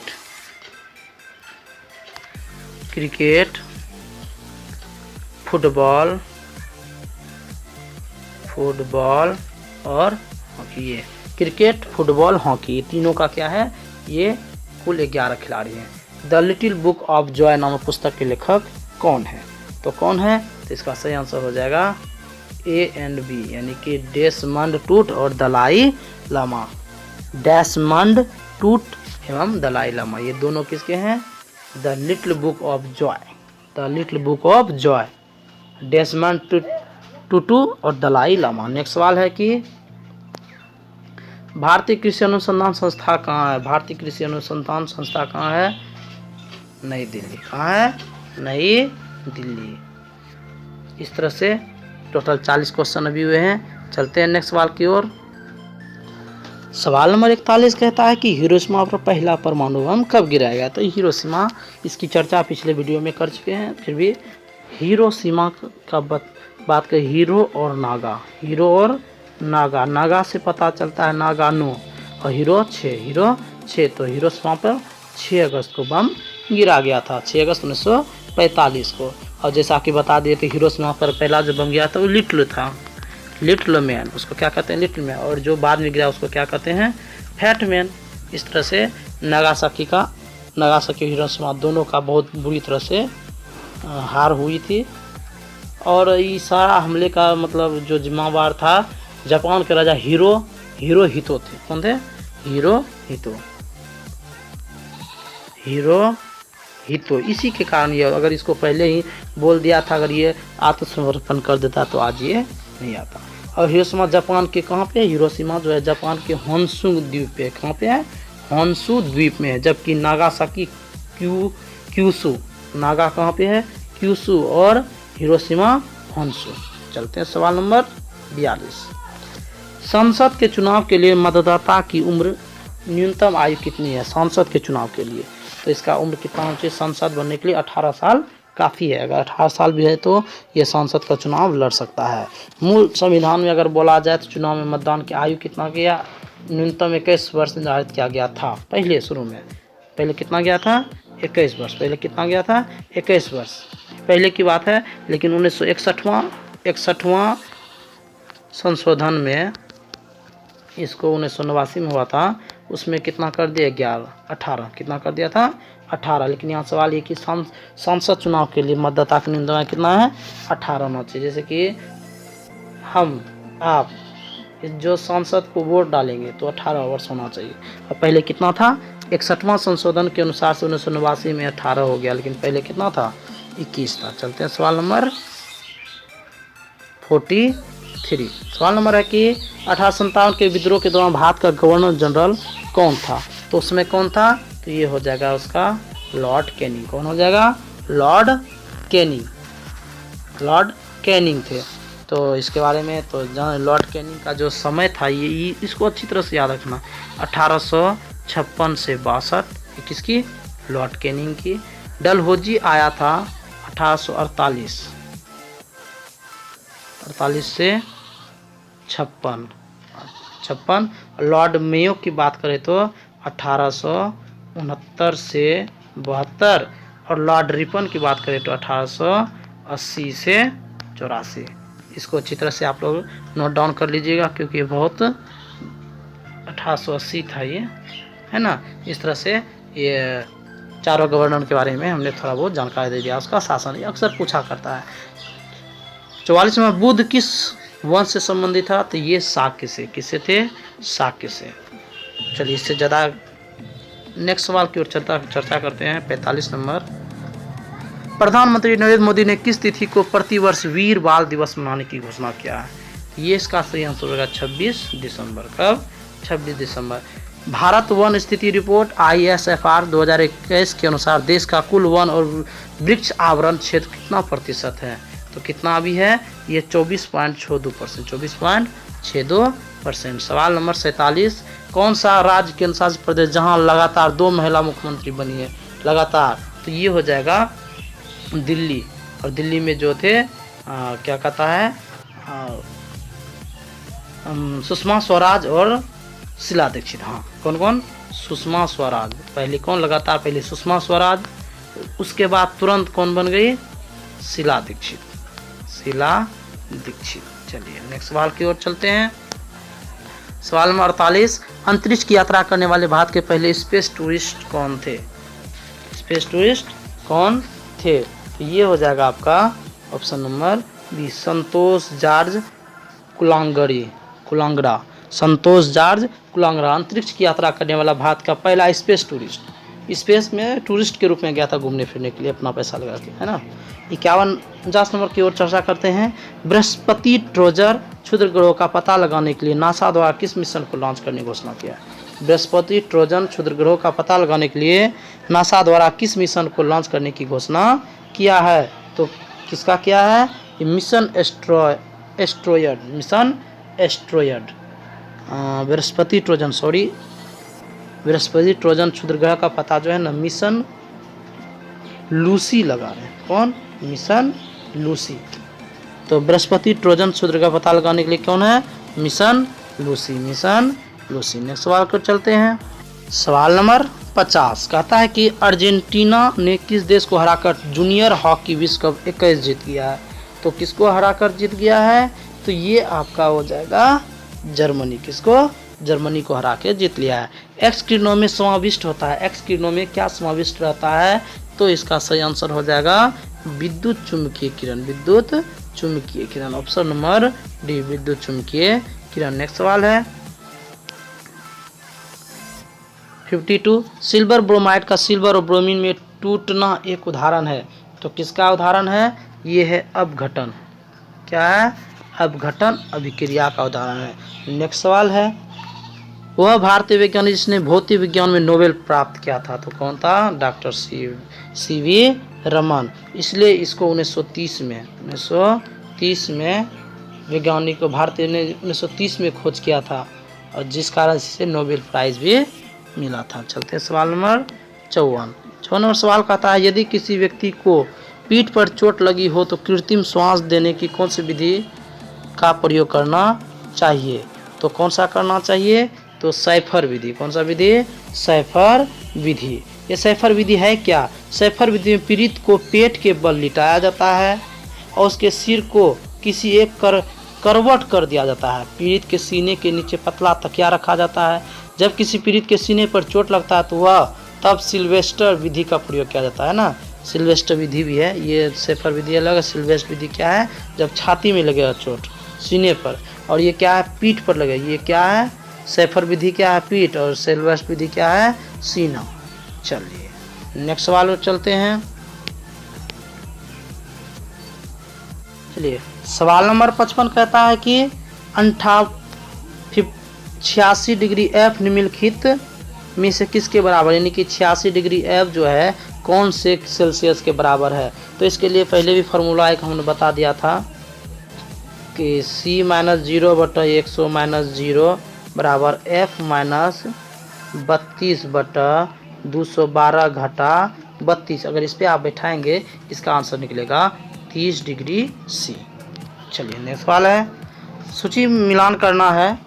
क्रिकेट, फुटबॉल, फुटबॉल और हॉकी। ये क्रिकेट, फुटबॉल, हॉकी, ये तीनों का क्या है? ये कुल 11 खिलाड़ी हैं। The little book of Joy नामक पुस्तक के लेखक कौन है? तो कौन है? तो इसका सही आंसर हो जाएगा A and B, यानी कि डेसमंड टूट और दलाई लामा। डेसमंड टूट एवं दलाई लामा, ये दोनों किसके हैं? The little book of joy, the little book of joy, Desmond Tutu और दलाई लामा। नेक्स्ट सवाल है कि भारतीय कृषि अनुसंधान संस्था कहाँ है? भारतीय कृषि अनुसंधान संस्था कहाँ है? नई दिल्ली। कहाँ है? नई दिल्ली। इस तरह से टोटल 40 क्वेश्चन अभी हुए हैं। चलते हैं नेक्स्ट सवाल की ओर। सवाल नंबर 41 कहता है कि हिरोशिमा पर पहला परमाणु बम कब गिराया गया? तो हिरोशिमा, इसकी चर्चा पिछले वीडियो में कर चुके हैं, फिर भी हिरोशिमा का बात करें हीरो और नागा, हीरो और नागा, नागा से पता चलता है नागानो, और हीरो 6, तो हिरोशिमा पर 6 अगस्त को बम गिरा गया था, 6 अगस्त 1945 को। और जैसा कि बता दिए कि हिरोशिमा पर पहला जो बम गिरा था वो लिटिल था, लिटिल मैन, उसको क्या कहते हैं, लिटिल मैन, और जो बाद में गिरा उसको क्या कहते हैं, फैट मैन। इस तरह से नागासाकी हिरोशिमा दोनों का बहुत बुरी तरह से हार हुई थी। और ये सारा हमले का मतलब जो जिम्मेवार था जापान के राजा हिरोहितो थे। कौन थे? हिरोहितो। इसी के कारण ये, अगर इसको पहले ही बोल दिया था, अगर ये आत्मसमर्पण कर देता तो आज ये नहीं आता। और हिरोशिमा जापान के कहाँ पे? हिरोशिमा जो है जापान के होन्शु द्वीप पे। कहाँ पे है? होन्शु द्वीप में है। जबकि नागासाकी क्यूशु, नागा कहाँ पे है? क्यूशु, और हिरोशिमा होन्शु। चलते हैं सवाल नंबर 42। संसद के चुनाव के लिए मतदाता की उम्र न्यूनतम आयु कितनी है? संसद के चुनाव के लिए तो इसका उम्र कितना होना चाहिए? संसद बनने के लिए 18 साल काफ़ी है। अगर 18 साल भी है तो ये संसद का चुनाव लड़ सकता है। मूल संविधान में अगर बोला जाए तो चुनाव में मतदान की आयु कितना गया? न्यूनतम 21 वर्ष निर्धारित किया गया था पहले शुरू में। पहले कितना गया था? 21 वर्ष। पहले कितना गया था? 21 वर्ष पहले की बात है। लेकिन 1961वां संशोधन में, इसको 1989 में हुआ था, उसमें कितना कर दिया? 18। कितना कर दिया था? 18। लेकिन यहाँ सवाल ये कि संसद चुनाव के लिए मतदाता का न्यूनतम आयु कितना है? 18 होना चाहिए। जैसे कि आप जो सांसद को वोट डालेंगे तो 18 वर्ष होना चाहिए। और पहले कितना था? 61वां संशोधन के अनुसार से 1989 में 18 हो गया, लेकिन पहले कितना था? 21 था। चलते हैं सवाल नंबर 43। सवाल नंबर है कि 1857 के विद्रोह के दौरान भारत का गवर्नर जनरल कौन था? तो उसमें कौन था? तो ये हो जाएगा उसका लॉर्ड कैनिंग। कौन हो जाएगा? लॉर्ड कैनिंग थे। तो इसके बारे में तो लॉर्ड कैनिंग का जो समय था, ये इसको अच्छी तरह से याद रखना। 1856 से 62 किसकी? लॉर्ड कैनिंग की। डलहौजी आया था 1848 से 56। लॉर्ड मेयो की बात करें तो 1869 से 72, और लॉर्ड रिपन की बात करें तो 1880 से 84। इसको अच्छी तरह से आप लोग नोट डाउन कर लीजिएगा, क्योंकि ये बहुत 1880 था ये, है ना। इस तरह से ये चारों गवर्नर के बारे में हमने थोड़ा बहुत जानकारी दे दिया। उसका शासन ये अक्सर पूछा करता है। 44 में बुद्ध किस वंश से संबंधित था? तो ये शाक्य से। किससे थे? शाक्य से। चलिए इससे ज़्यादा नेक्स्ट सवाल की ओर चर्चा करते हैं। 45 नंबर, प्रधानमंत्री नरेंद्र मोदी ने किस तिथि को प्रतिवर्ष वीर बाल दिवस मनाने की घोषणा किया है? ये इसका सही आंसर होगा 26 दिसंबर। कब? 26 दिसंबर। भारत वन स्थिति रिपोर्ट ISFR 2021 के अनुसार देश का कुल वन और वृक्ष आवरण क्षेत्र कितना प्रतिशत है? तो कितना अभी है? ये 24.62%। 24.62%। सवाल नंबर 47, कौन सा राज्य केंद्र शासित प्रदेश जहां लगातार 2 महिला मुख्यमंत्री बनी है? लगातार, तो ये हो जाएगा दिल्ली। और दिल्ली में जो थे क्या कहता है, सुषमा स्वराज और शीला दीक्षित। हाँ, कौन कौन? सुषमा स्वराज। पहले कौन लगातार? पहले सुषमा स्वराज, उसके बाद तुरंत कौन बन गई? शीला दीक्षित। चलिए नेक्स्ट सवाल की ओर चलते हैं। सवाल नंबर 48, अंतरिक्ष की यात्रा करने वाले भारत के पहले स्पेस टूरिस्ट कौन थे? तो ये हो जाएगा आपका ऑप्शन नंबर 20, संतोष जॉर्ज कुलांगड़ा। संतोष जॉर्ज कुलांगड़ा अंतरिक्ष की यात्रा करने वाला भारत का पहला स्पेस टूरिस्ट। स्पेस में टूरिस्ट के रूप में गया था घूमने फिरने के लिए, अपना पैसा लगा के, है ना। 51 नंबर की ओर चर्चा करते हैं। बृहस्पति ट्रोजर क्षुद्र ग्रहों का पता लगाने के लिए नासा द्वारा किस मिशन को लॉन्च करने की घोषणा किया है? बृहस्पति ट्रोजन क्षुद्र ग्रहों का पता लगाने के लिए नासा द्वारा किस मिशन को लॉन्च करने की घोषणा किया है? तो किसका किया है? Mission asteroid. बृहस्पति ट्रोजन क्षुद्र ग्रह का पता जो है ना, मिशन लूसी लगा रहे हैं। कौन? Mission Lucy. तो बृहस्पति ट्रोजन सूत्र का पता लगाने के लिए कौन है? Mission Lucy, mission Lucy. Next सवाल को चलते हैं। सवाल नंबर 50 कहता है कि अर्जेंटीना ने किस देश को हराकर जूनियर हॉकी विश्व कप 21 जीत गया है? तो किसको हराकर जीत गया है? तो ये आपका हो जाएगा जर्मनी। किसको? जर्मनी को हरा के जीत लिया है। एक्स किरणों में समाविष्ट होता है। एक्स किरणों में क्या समाविष्ट रहता है? तो इसका सही आंसर हो जाएगा विद्युत चुम्बकीय किरण, विद्युत चुम्बकीय किरण। ऑप्शन नंबर डी, विद्युत चुम्बकीय किरण। नेक्स्ट सवाल है 52 सिल्वर ब्रोमाइड का सिल्वर और ब्रोमीन में टूटना एक उदाहरण है। तो किसका उदाहरण है? ये है अपघटन। क्या है? अपघटन अभिक्रिया का उदाहरण है। नेक्स्ट सवाल है वह भारतीय वैज्ञानिक जिसने भौतिक विज्ञान में नोबेल प्राप्त किया था? तो कौन था? Doctor C V. रमन। इसलिए इसको 1930 में वैज्ञानिक को भारतीय ने 1930 में खोज किया था और जिस कारण से नोबेल प्राइज भी मिला था। चलते हैं सवाल नंबर 54 नंबर सवाल कहता है यदि किसी व्यक्ति को पीठ पर चोट लगी हो तो कृत्रिम श्वास देने की कौन सी विधि का प्रयोग करना चाहिए? तो कौन सा करना चाहिए? तो सैफर विधि। कौन सा विधि? सैफर विधि। ये सैफर विधि है क्या? सैफर विधि में पीड़ित को पेट के बल लिटाया जाता है और उसके सिर को किसी एक करवट कर दिया जाता है। पीड़ित के सीने के नीचे पतला तकिया रखा जाता है। जब किसी पीड़ित के सीने पर चोट लगता है तो वह तब सिल्वेस्टर विधि का प्रयोग किया जाता है ना। सिल्वेस्टर विधि भी है, ये सैफर विधि अलग है। सिल्वेस्टर विधि क्या है? जब छाती में लगेगा चोट सीने पर, और ये क्या है? पीठ पर लगे। ये क्या है? सैफर विधि क्या है? पीठ। और सिल्वेस्टर विधि क्या है? सीना। चलिए नेक्स्ट सवाल पर चलते हैं। चलिए सवाल नंबर 55 कहता है कि 86 डिग्री एफ निम्नलिखित में से किसके बराबर, यानी कि 86 डिग्री एफ जो है कौन से सेल्सियस के बराबर है? तो इसके लिए पहले भी फार्मूला एक हमने बता दिया था कि C - 0/100 - 0 बराबर F - 32/212 घटा 32। अगर इस पर आप बैठाएंगे इसका आंसर निकलेगा 30 डिग्री C। चलिए नेक्स्ट सवाल है सूची मिलान करना है।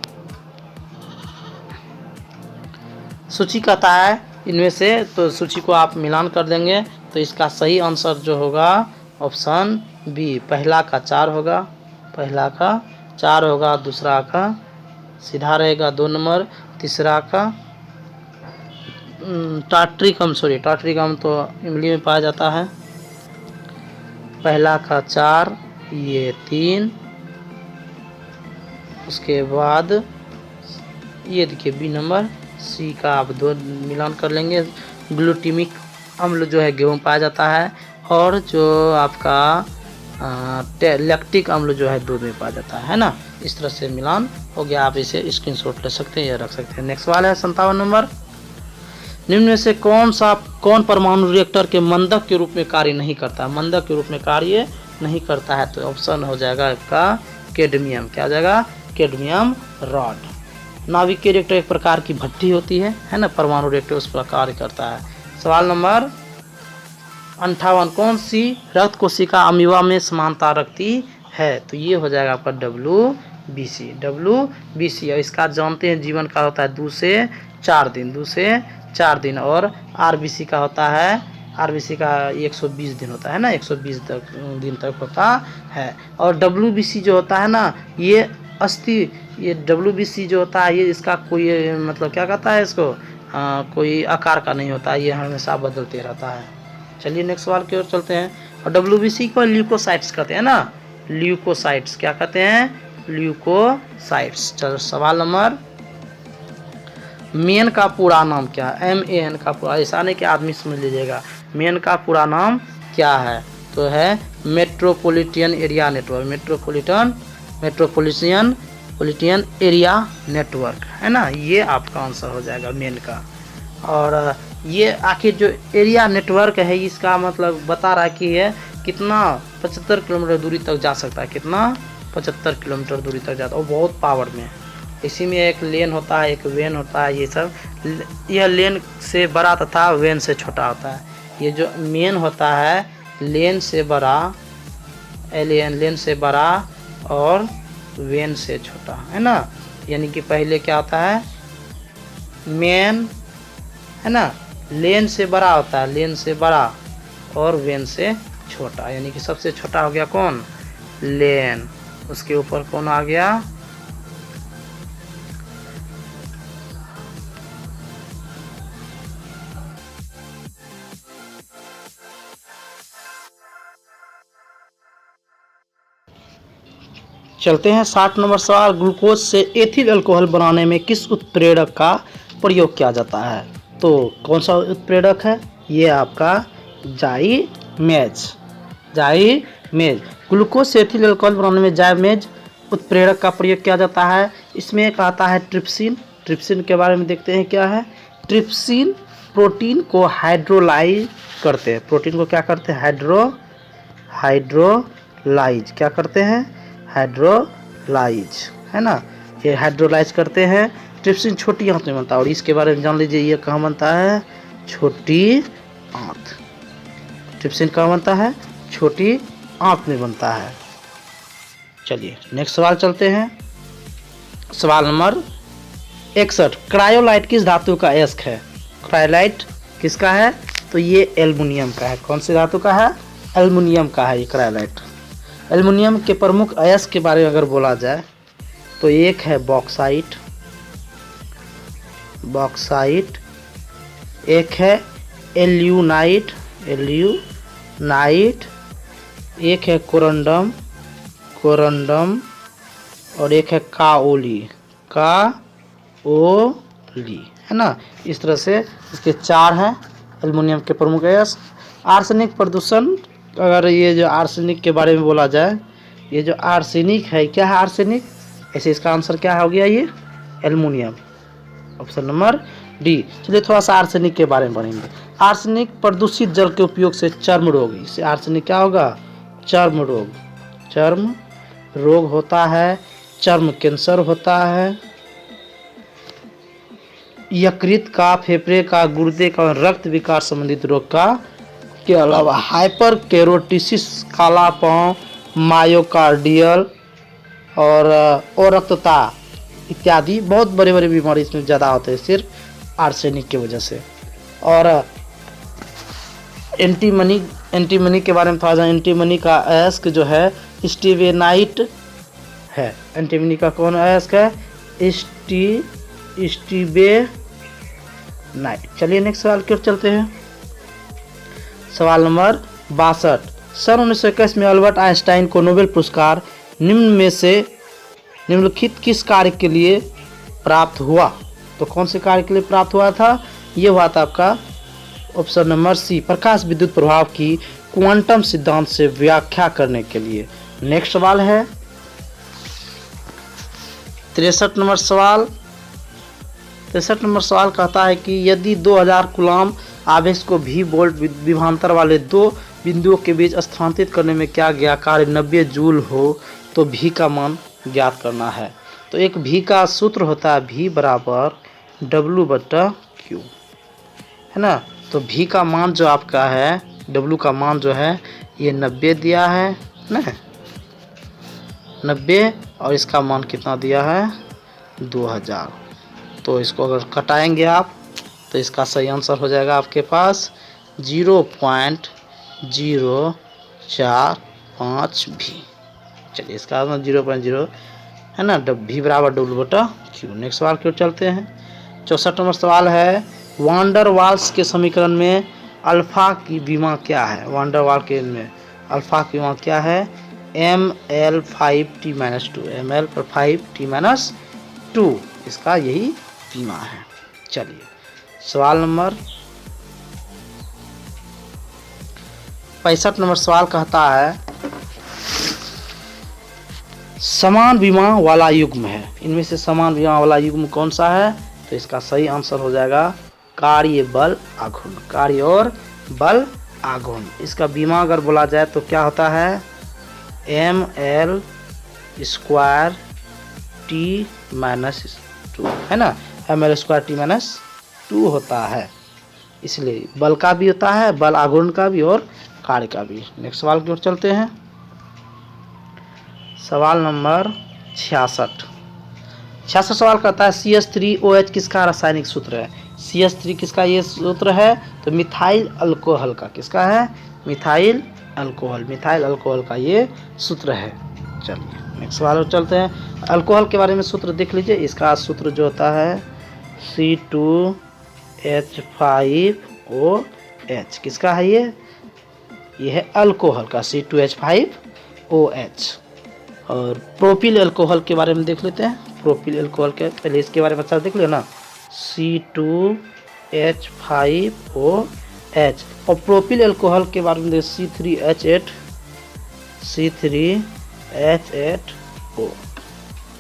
सूची कहता है इनमें से, तो सूची को आप मिलान कर देंगे तो इसका सही आंसर जो होगा ऑप्शन बी, पहला का 4 होगा। पहला का 4 होगा, दूसरा का सीधा रहेगा 2 नंबर, तीसरा का टाट्रिकम तो इमली में पाया जाता है। पहला का 4, ये 3, उसके बाद ये देखिए बी नंबर, सी का आप 2 मिलान कर लेंगे। ग्लूटामिक अम्ल जो है गेहूं पाया जाता है, और जो आपका लैक्टिक अम्ल जो है दूध में पाया जाता है ना। इस तरह से मिलान हो गया। आप इसे स्क्रीनशॉट ले सकते हैं या रख सकते हैं। नेक्स्ट सवाल है 57 नंबर, निम्न में से कौन परमाणु रिएक्टर के मंदक के रूप में कार्य नहीं करता? मंदक के रूप में कार्य नहीं करता है तो ऑप्शन हो जाएगा आपका कैडमियम। क्या हो जाएगा? Cadmium rod. नाभिक के रिएक्टर एक प्रकार की भट्टी होती है ना, परमाणु रिएक्टर उस पर कार्य करता है। सवाल नंबर 58, कौन सी रक्त कोशिका अमीबा में समानता रखती है? तो ये हो जाएगा आपका WBC। और इसका जानते हैं जीवन का होता है 2 से 4 दिन। और RBC का होता है, RBC का 120 दिन होता है ना, 120 दिन तक होता है। और WBC जो होता है ना, ये WBC जो होता है ये इसका कोई मतलब क्या कहता है इसको, कोई आकार का नहीं होता है, ये हमेशा बदलते रहता है। चलिए नेक्स्ट सवाल की ओर चलते हैं। और WBC को ल्यूकोसाइट्स कहते हैं ना, ल्यूकोसाइट्स क्या कहते हैं? ल्यूकोसाइट्स। चलो सवाल नंबर, मेन का पूरा नाम क्या है? MAN का पूरा, ऐसा नहीं कि आदमी समझ लीजिएगा। मेन का पूरा नाम क्या है? तो है metropolitan area network. Metropolitan area network है ना, ये आपका आंसर हो जाएगा मेन का। और ये आखिर जो एरिया नेटवर्क है इसका मतलब बता रहा है कि ये कितना 75 किलोमीटर दूरी तक जा सकता है। कितना? 75 किलोमीटर दूरी तक जाता है, और बहुत पावर में। इसी में एक लेन होता है, एक वेन होता है, ये सब। यह लेन से बड़ा तथा वेन से छोटा होता है। ये जो मेन होता है लेन से बड़ा एलियन लेन से बड़ा और वेन से छोटा, है ना। यानी कि पहले क्या होता है, मेन, है ना, लेन से बड़ा होता है, लेन से बड़ा और वेन से छोटा। यानी कि सबसे छोटा हो गया कौन, लेन, उसके ऊपर कौन आ गया, चलते हैं 60 नंबर सवाल। ग्लूकोज से एथिल अल्कोहल बनाने में किस उत्प्रेरक का प्रयोग किया जाता है? तो कौन सा उत्प्रेरक है, ये आपका जाइमेज, जाइमेज। ग्लूकोज से एथिल अल्कोहल बनाने में जाइमेज उत्प्रेरक का प्रयोग किया जाता है। इसमें एक आता है ट्रिप्सिन। ट्रिप्सिन के बारे में देखते हैं क्या है। ट्रिप्सिन प्रोटीन को हाइड्रोलाइज करते हैं, प्रोटीन को क्या करते हैं, हाइड्रोलाइज, क्या करते हैं, हाइड्रोलाइज, है ना, ये हाइड्रोलाइज करते हैं। ट्रिप्सिन छोटी आंत में बनता है, और इसके बारे में जान लीजिए, ये कहाँ बनता है, छोटी आंत। ट्रिप्सिन कहाँ बनता है, छोटी आंत में बनता है। चलिए नेक्स्ट सवाल चलते हैं। सवाल नंबर 61। क्रायोलाइट किस धातु का अयस्क है? क्रायोलाइट किसका है, तो ये एल्युमिनियम का है। कौन सी धातु का है, एल्युमिनियम का है ये क्रायोलाइट। एल्युमिनियम के प्रमुख अयस्क के बारे में अगर बोला जाए तो एक है बॉक्साइट, एक है एल्यूनाइट, एक है कोरंडम, और एक है काओली, है ना। इस तरह से इसके 4 हैं एल्युमिनियम के प्रमुख अयस्क। आर्सेनिक प्रदूषण, अगर ये जो आर्सेनिक के बारे में बोला जाए, ये जो आर्सेनिक है, क्या है आर्सेनिक, ऐसे इसका आंसर क्या हो गया, ये एल्युमिनियम, ऑप्शन नंबर डी। चलिए थोड़ा सा आर्सेनिक के बारे में पढ़ेंगे। आर्सेनिक प्रदूषित जल के उपयोग से चर्म रोग, इससे आर्सेनिक क्या होगा, चर्म रोग होता है, चर्म कैंसर होता है, यकृत का, फेफड़े का, गुर्दे का, रक्त विकार संबंधित रोग का के अलावा हाइपर केरोटिसिस, काला पांव, मायोकार्डियल और अरक्तता इत्यादि बहुत बड़े बड़े बीमारी इसमें ज़्यादा होते हैं सिर्फ आर्सेनिक की वजह से। और एंटीमनी के बारे में थोड़ा सा, एंटीमनी का अयस्क जो है स्टीवेनाइट है। एंटीमनी का कौन अयस्क है, स्टीवेनाइट। चलिए नेक्स्ट सवाल की ओर चलते हैं। सवाल नंबर 62। सन 1921 में अल्बर्ट आइंस्टाइन को नोबेल पुरस्कार निम्नलिखित किस कार्य के लिए प्राप्त हुआ? तो कौन से कार्य के लिए प्राप्त हुआ था, ये हुआ था आपका ऑप्शन नंबर सी, प्रकाश विद्युत प्रभाव की क्वांटम सिद्धांत से व्याख्या करने के लिए। नेक्स्ट सवाल है 63 नंबर सवाल। 63 नंबर सवाल कहता है कि यदि 2000 कूलाम आवेश को भी वोल्ट विभवांतर वाले दो बिंदुओं के बीच स्थानांतरित करने में क्या गया कार्य 90 जूल हो तो भी का मान ज्ञात करना है। तो एक भी का सूत्र होता है V बराबर W/Q, है ना। तो भी का मान जो आपका है, W का मान जो है ये 90 दिया है ना, 90, और इसका मान कितना दिया है 2000। तो इसको अगर कटाएंगे आप तो इसका सही आंसर हो जाएगा आपके पास 0.045 भी। चलिए इसका 0.0 है ना, V बराबर W/Q। नेक्स्ट सवाल की ओर चलते हैं। 64 नंबर सवाल है वांडर वाल्स के समीकरण में अल्फा की विमा क्या है? वांडर वाल के में अल्फा की विमा क्या है, ml5t-2, ml/5t-2, इसका यही विमा है। चलिए सवाल नंबर 65 नंबर सवाल कहता है समान विमा वाला युग्म है, इनमें से समान विमा वाला युग्म कौन सा है? तो इसका सही आंसर हो जाएगा कार्य बल आघूर्ण, कार्य और बल आघूर्ण। इसका विमा अगर बोला जाए तो क्या होता है ml²t-2, है ना, ml²t-2 होता है। इसलिए बल का भी होता है, बल आघूर्ण का भी और कार्य का भी। नेक्स्ट सवाल की ओर चलते हैं। सवाल नंबर 66। 66 सवाल करता है CH3OH किसका रासायनिक सूत्र है। CH3 किसका ये सूत्र है, तो मिथाइल अल्कोहल का। किसका है, मिथाइल अल्कोहल का ये सूत्र है। चलिए नेक्स्ट सवाल पर चलते हैं। अल्कोहल के बारे में सूत्र देख लीजिए। इसका सूत्र जो होता है C2H5OH। किसका है ये है अल्कोहल का C2H5OH। और प्रोपिल अल्कोहल के बारे में देख लेते हैं। प्रोपिल अल्कोहल के पहले इसके बारे में अच्छा देख लिया ना, C2H5OH। और प्रोपिल अल्कोहल के बारे में C3H8O।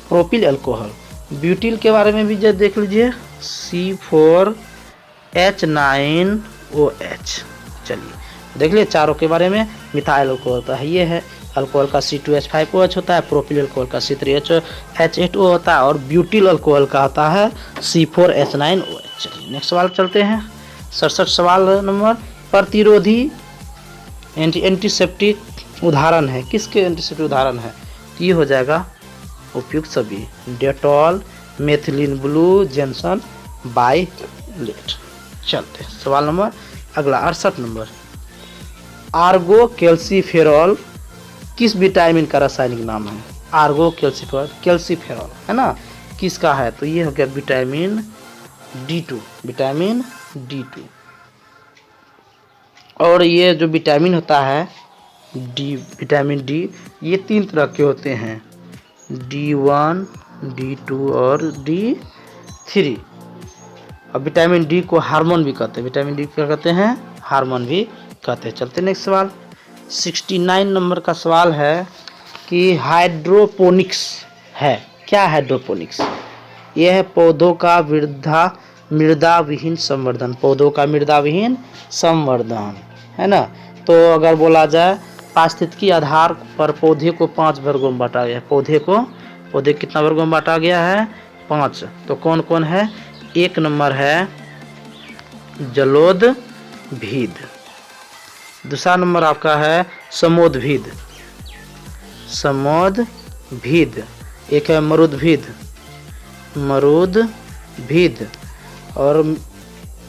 Propyl alcohol. ब्यूटिल के बारे में भी जो देख लीजिए C4H9OH। चलिए देख लिए चारों के बारे में। मिथाइल अल्कोहल का है ये है, अल्कोहल का C2H5OH होता है, प्रोपिल अल्कोहल का C3H8O होता है, और ब्यूटिल अल्कोहल का होता है C4H9OH। चलिए नेक्स्ट सवाल चलते हैं। 67 सवाल नंबर। प्रतिरोधी एंटीसेप्टिक उदाहरण है। किसके एंटीसेप्टिक उदाहरण है, तो ये हो जाएगा उपयुक्त सभी, डेटॉल, मेथिलीन ब्लू, जेनसन, बाइलेट। चलते हैं सवाल नंबर अगला 68 नंबर। आर्गो कैल्सीफेरॉल किस विटामिन का रासायनिक नाम है। आर्गो कैल्सीफेरॉल है ना, किसका है, तो ये हो गया विटामिन D2। और ये जो विटामिन होता है विटामिन D, ये 3 तरह के होते हैं, D1, D2 और D3। और विटामिन D को हार्मोन भी कहते हैं। विटामिन D क्या कहते हैं, हार्मोन भी कहते हैं। चलते नेक्स्ट सवाल। 69 नंबर का सवाल है कि हाइड्रोपोनिक्स है। क्या हाइड्रोपोनिक्स, यह है पौधों का मृदा विहीन संवर्धन। पौधों का मृदा विहीन संवर्धन है ना। तो अगर बोला जाए पारिस्थितिकी आधार पर पौधे को 5 वर्गों में बांटा गया है। पौधे कितना वर्गों में बांटा गया है, 5। तो कौन कौन है, एक नंबर है जलोदभिद, दूसरा नंबर आपका है समोदभिद, एक है मरुदभिद,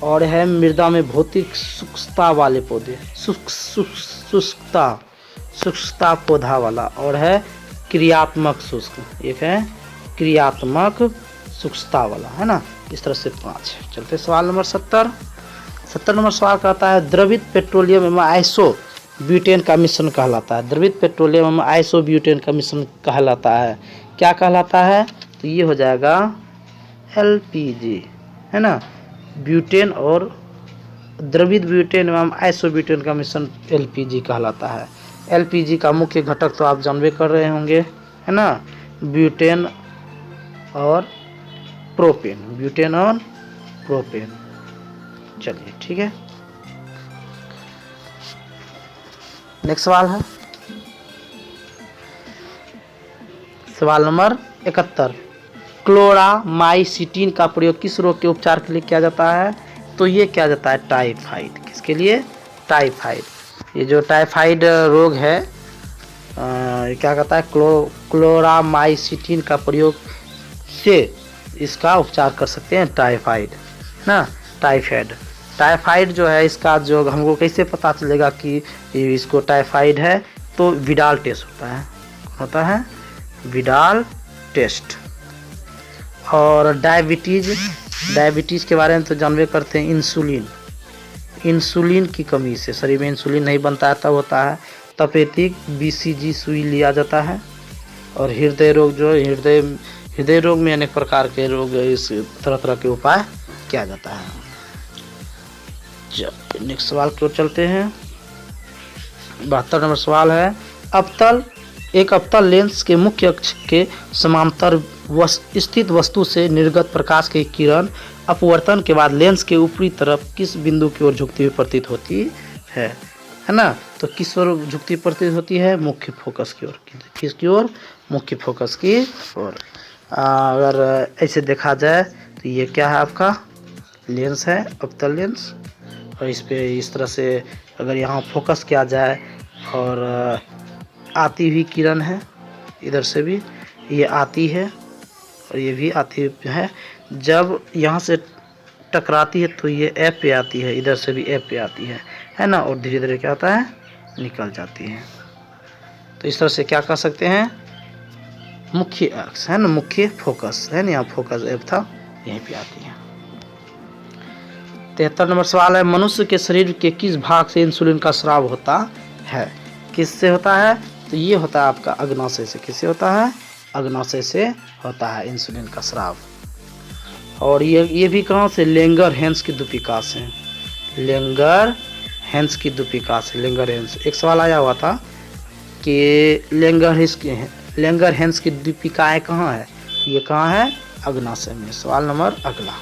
और है मृदा में भौतिक शुष्कता वाले पौधे, शुष्कता पौधा वाला, और है क्रियात्मक शुष्क, एक है क्रियात्मक शुष्कता वाला, है ना। इस तरह से 5 है। चलते सवाल नंबर 70 नंबर सवाल कहता है द्रवित पेट्रोलियम एवं आइसोब्यूटेन का मिश्रण कहलाता है। द्रवित पेट्रोलियम एवं आइसोब्यूटेन का मिश्रण कहलाता है, क्या कहलाता है, तो ये हो जाएगा LPG, है ना। ब्यूटेन और द्रवित ब्यूटेन एवं आइसोब्यूटेन का मिश्रण LPG कहलाता है। LPG का मुख्य घटक तो आप जानबे कर रहे होंगे, है ना, ब्यूटेन और प्रोपेन। चलिए ठीक है। नेक्स्ट सवाल है सवाल नंबर 71। क्लोरामाइसिटिन का प्रयोग किस रोग के उपचार के लिए किया जाता है, तो ये किया जाता है टाइफाइड। किसके लिए, टाइफाइड। ये जो टाइफाइड रोग है क्या कहता है, क्लोरामाइसिटिन का प्रयोग से इसका उपचार कर सकते हैं, टाइफाइड ना। टाइफाइड जो है इसका जो हमको कैसे पता चलेगा कि इसको टाइफाइड है, तो विडाल टेस्ट होता है विडाल टेस्ट। और डायबिटीज़ के बारे में तो जानबे करते हैं, इंसुलिन की कमी से शरीर में इंसुलिन नहीं बनता है, तब होता है तपेदिक BCG सुई लिया जाता है। और हृदय रोग में अनेक प्रकार के रोग, इस तरह के उपाय किया जाता है। नेक्स्ट सवाल की ओर चलते हैं। 72 नंबर सवाल है एक अवतल लेंस के मुख्य अक्ष के समांतर स्थित वस्तु से निर्गत प्रकाश की किरण अपवर्तन के बाद लेंस के ऊपरी तरफ किस बिंदु की ओर झुकती हुई प्रतीत होती है ना। तो किस ओर झुकती प्रतीत होती है, मुख्य फोकस की ओर। किसकी ओर, मुख्य फोकस की ओर। अगर ऐसे देखा जाए तो ये क्या है, आपका लेंस है, अवतल लेंस। और इस पे इस तरह से अगर यहाँ फोकस किया जाए और आती हुई किरण है, इधर से भी ये आती है और ये भी आती है। जब यहाँ से टकराती है तो ये F पे आती है, इधर से भी F पे आती है ना, और धीरे धीरे क्या होता है, निकल जाती है। तो इस तरह से क्या कर सकते हैं, मुख्य अक्ष है ना, मुख्य फोकस है ना, यहाँ फोकस F था, यहीं पे आती है। 73 नंबर सवाल है, मनुष्य के शरीर के किस भाग से इंसुलिन का स्राव होता है? किससे होता है? तो ये होता है आपका अग्नाशय से। किससे होता है? अग्नाशय से होता है इंसुलिन का स्राव। और ये भी कहाँ से? लेंगर-हैंस की दुपिका से। लेंगर-हैंस की दुपिका से, लेंगर-हैंस। एक सवाल आया हुआ था कि लेंगर-हैंस की दुपिकाएँ कहाँ है? ये कहाँ है? अग्नाशय में। सवाल नंबर अगला,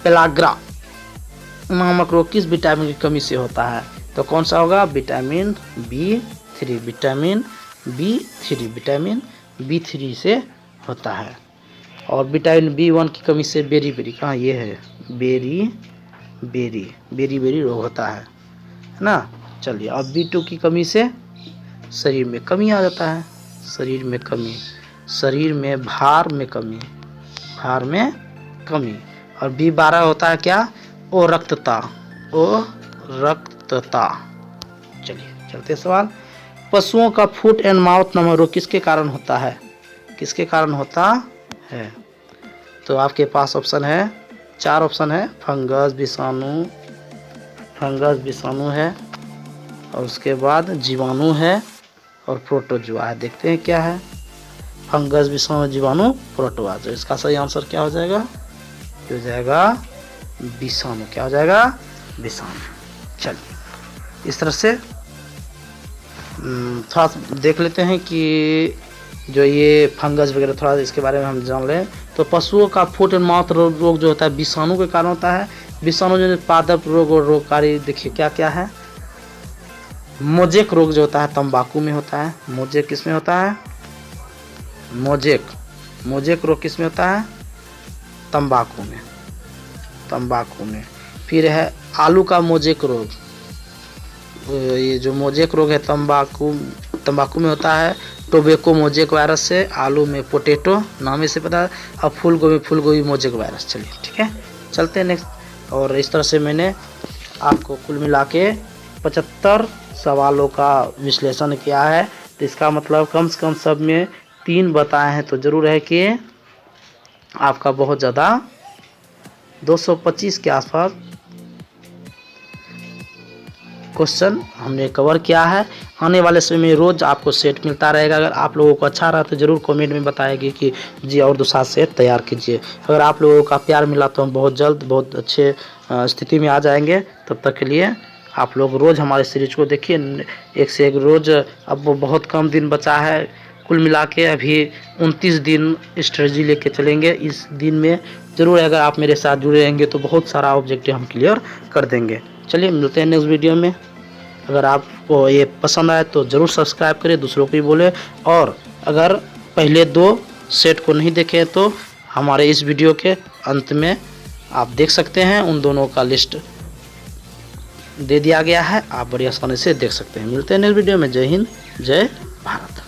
पेलाग्रा नामक रोग किस विटामिन की कमी से होता है? तो कौन सा होगा? Vitamin B3। विटामिन B3 से होता है। और विटामिन B1 की कमी से बेरी कहाँ, ये है बेरी रोग होता है ना। चलिए, अब B2 की कमी से शरीर में कमी आ जाता है। शरीर में भार में कमी। और B12 होता है क्या? ओ रक्तता। चलिए चलते सवाल, पशुओं का फुट एंड माउथ नामक रोग किसके कारण होता है? तो आपके पास ऑप्शन है, 4 ऑप्शन है। फंगस विषाणु है, और उसके बाद जीवाणु है, और प्रोटोजुआ है। देखते हैं क्या है। फंगस, विषाणु, जीवाणु, प्रोटोजुआ। तो इसका सही आंसर क्या हो जाएगा? हो जाएगा विषाणु। क्या हो जाएगा? विषाणु। चलिए, इस तरह से थोड़ा देख लेते हैं कि जो ये फंगस वगैरह, थोड़ा इसके बारे में हम जान लें। तो पशुओं का फुट एंड माउथ रोग जो होता है विषाणु के कारण होता है। विषाणु जो पादप रोग और रोगकारी, देखिए क्या क्या है। मोजेक रोग जो होता है तंबाकू में होता है। मोजेक किस में होता है? मोजेक रोग किस में होता है? तंबाकू में। फिर है आलू का मोजेक रोग। ये जो मोजेक रोग है तंबाकू में होता है। टोबैको मोजेक वायरस से, आलू में पोटैटो नाम से पता है, और फूलगोभी मोजेक वायरस। चलिए ठीक है, चलते हैं नेक्स्ट। और इस तरह से मैंने आपको कुल मिला के 75 सवालों का विश्लेषण किया है। तो इसका मतलब कम से कम सब में 3 बताए हैं, तो ज़रूर है कि आपका बहुत ज़्यादा 225 के आसपास क्वेश्चन हमने कवर किया है। आने वाले समय में रोज़ आपको सेट मिलता रहेगा। अगर आप लोगों को अच्छा रहा तो ज़रूर कमेंट में बताएगी कि जी और दूसरा सेट तैयार कीजिए। अगर आप लोगों का प्यार मिला तो हम बहुत जल्द बहुत अच्छे स्थिति में आ जाएंगे। तब तक के लिए आप लोग रोज़ हमारे सीरीज को देखिए, एक से एक रोज़। अब वो बहुत कम दिन बचा है, कुल मिला के अभी 29 दिन स्ट्रेटजी लेके चलेंगे। इस दिन में ज़रूर अगर आप मेरे साथ जुड़े रहेंगे तो बहुत सारा ऑब्जेक्टिव हम क्लियर कर देंगे। चलिए मिलते हैं नेक्स्ट वीडियो में। अगर आपको ये पसंद आए तो ज़रूर सब्सक्राइब करें, दूसरों को भी बोले। और अगर पहले 2 सेट को नहीं देखे तो हमारे इस वीडियो के अंत में आप देख सकते हैं, उन दोनों का लिस्ट दे दिया गया है, आप बड़ी आसानी से देख सकते हैं। मिलते हैं नेक्स्ट वीडियो में। जय हिंद, जय भारत।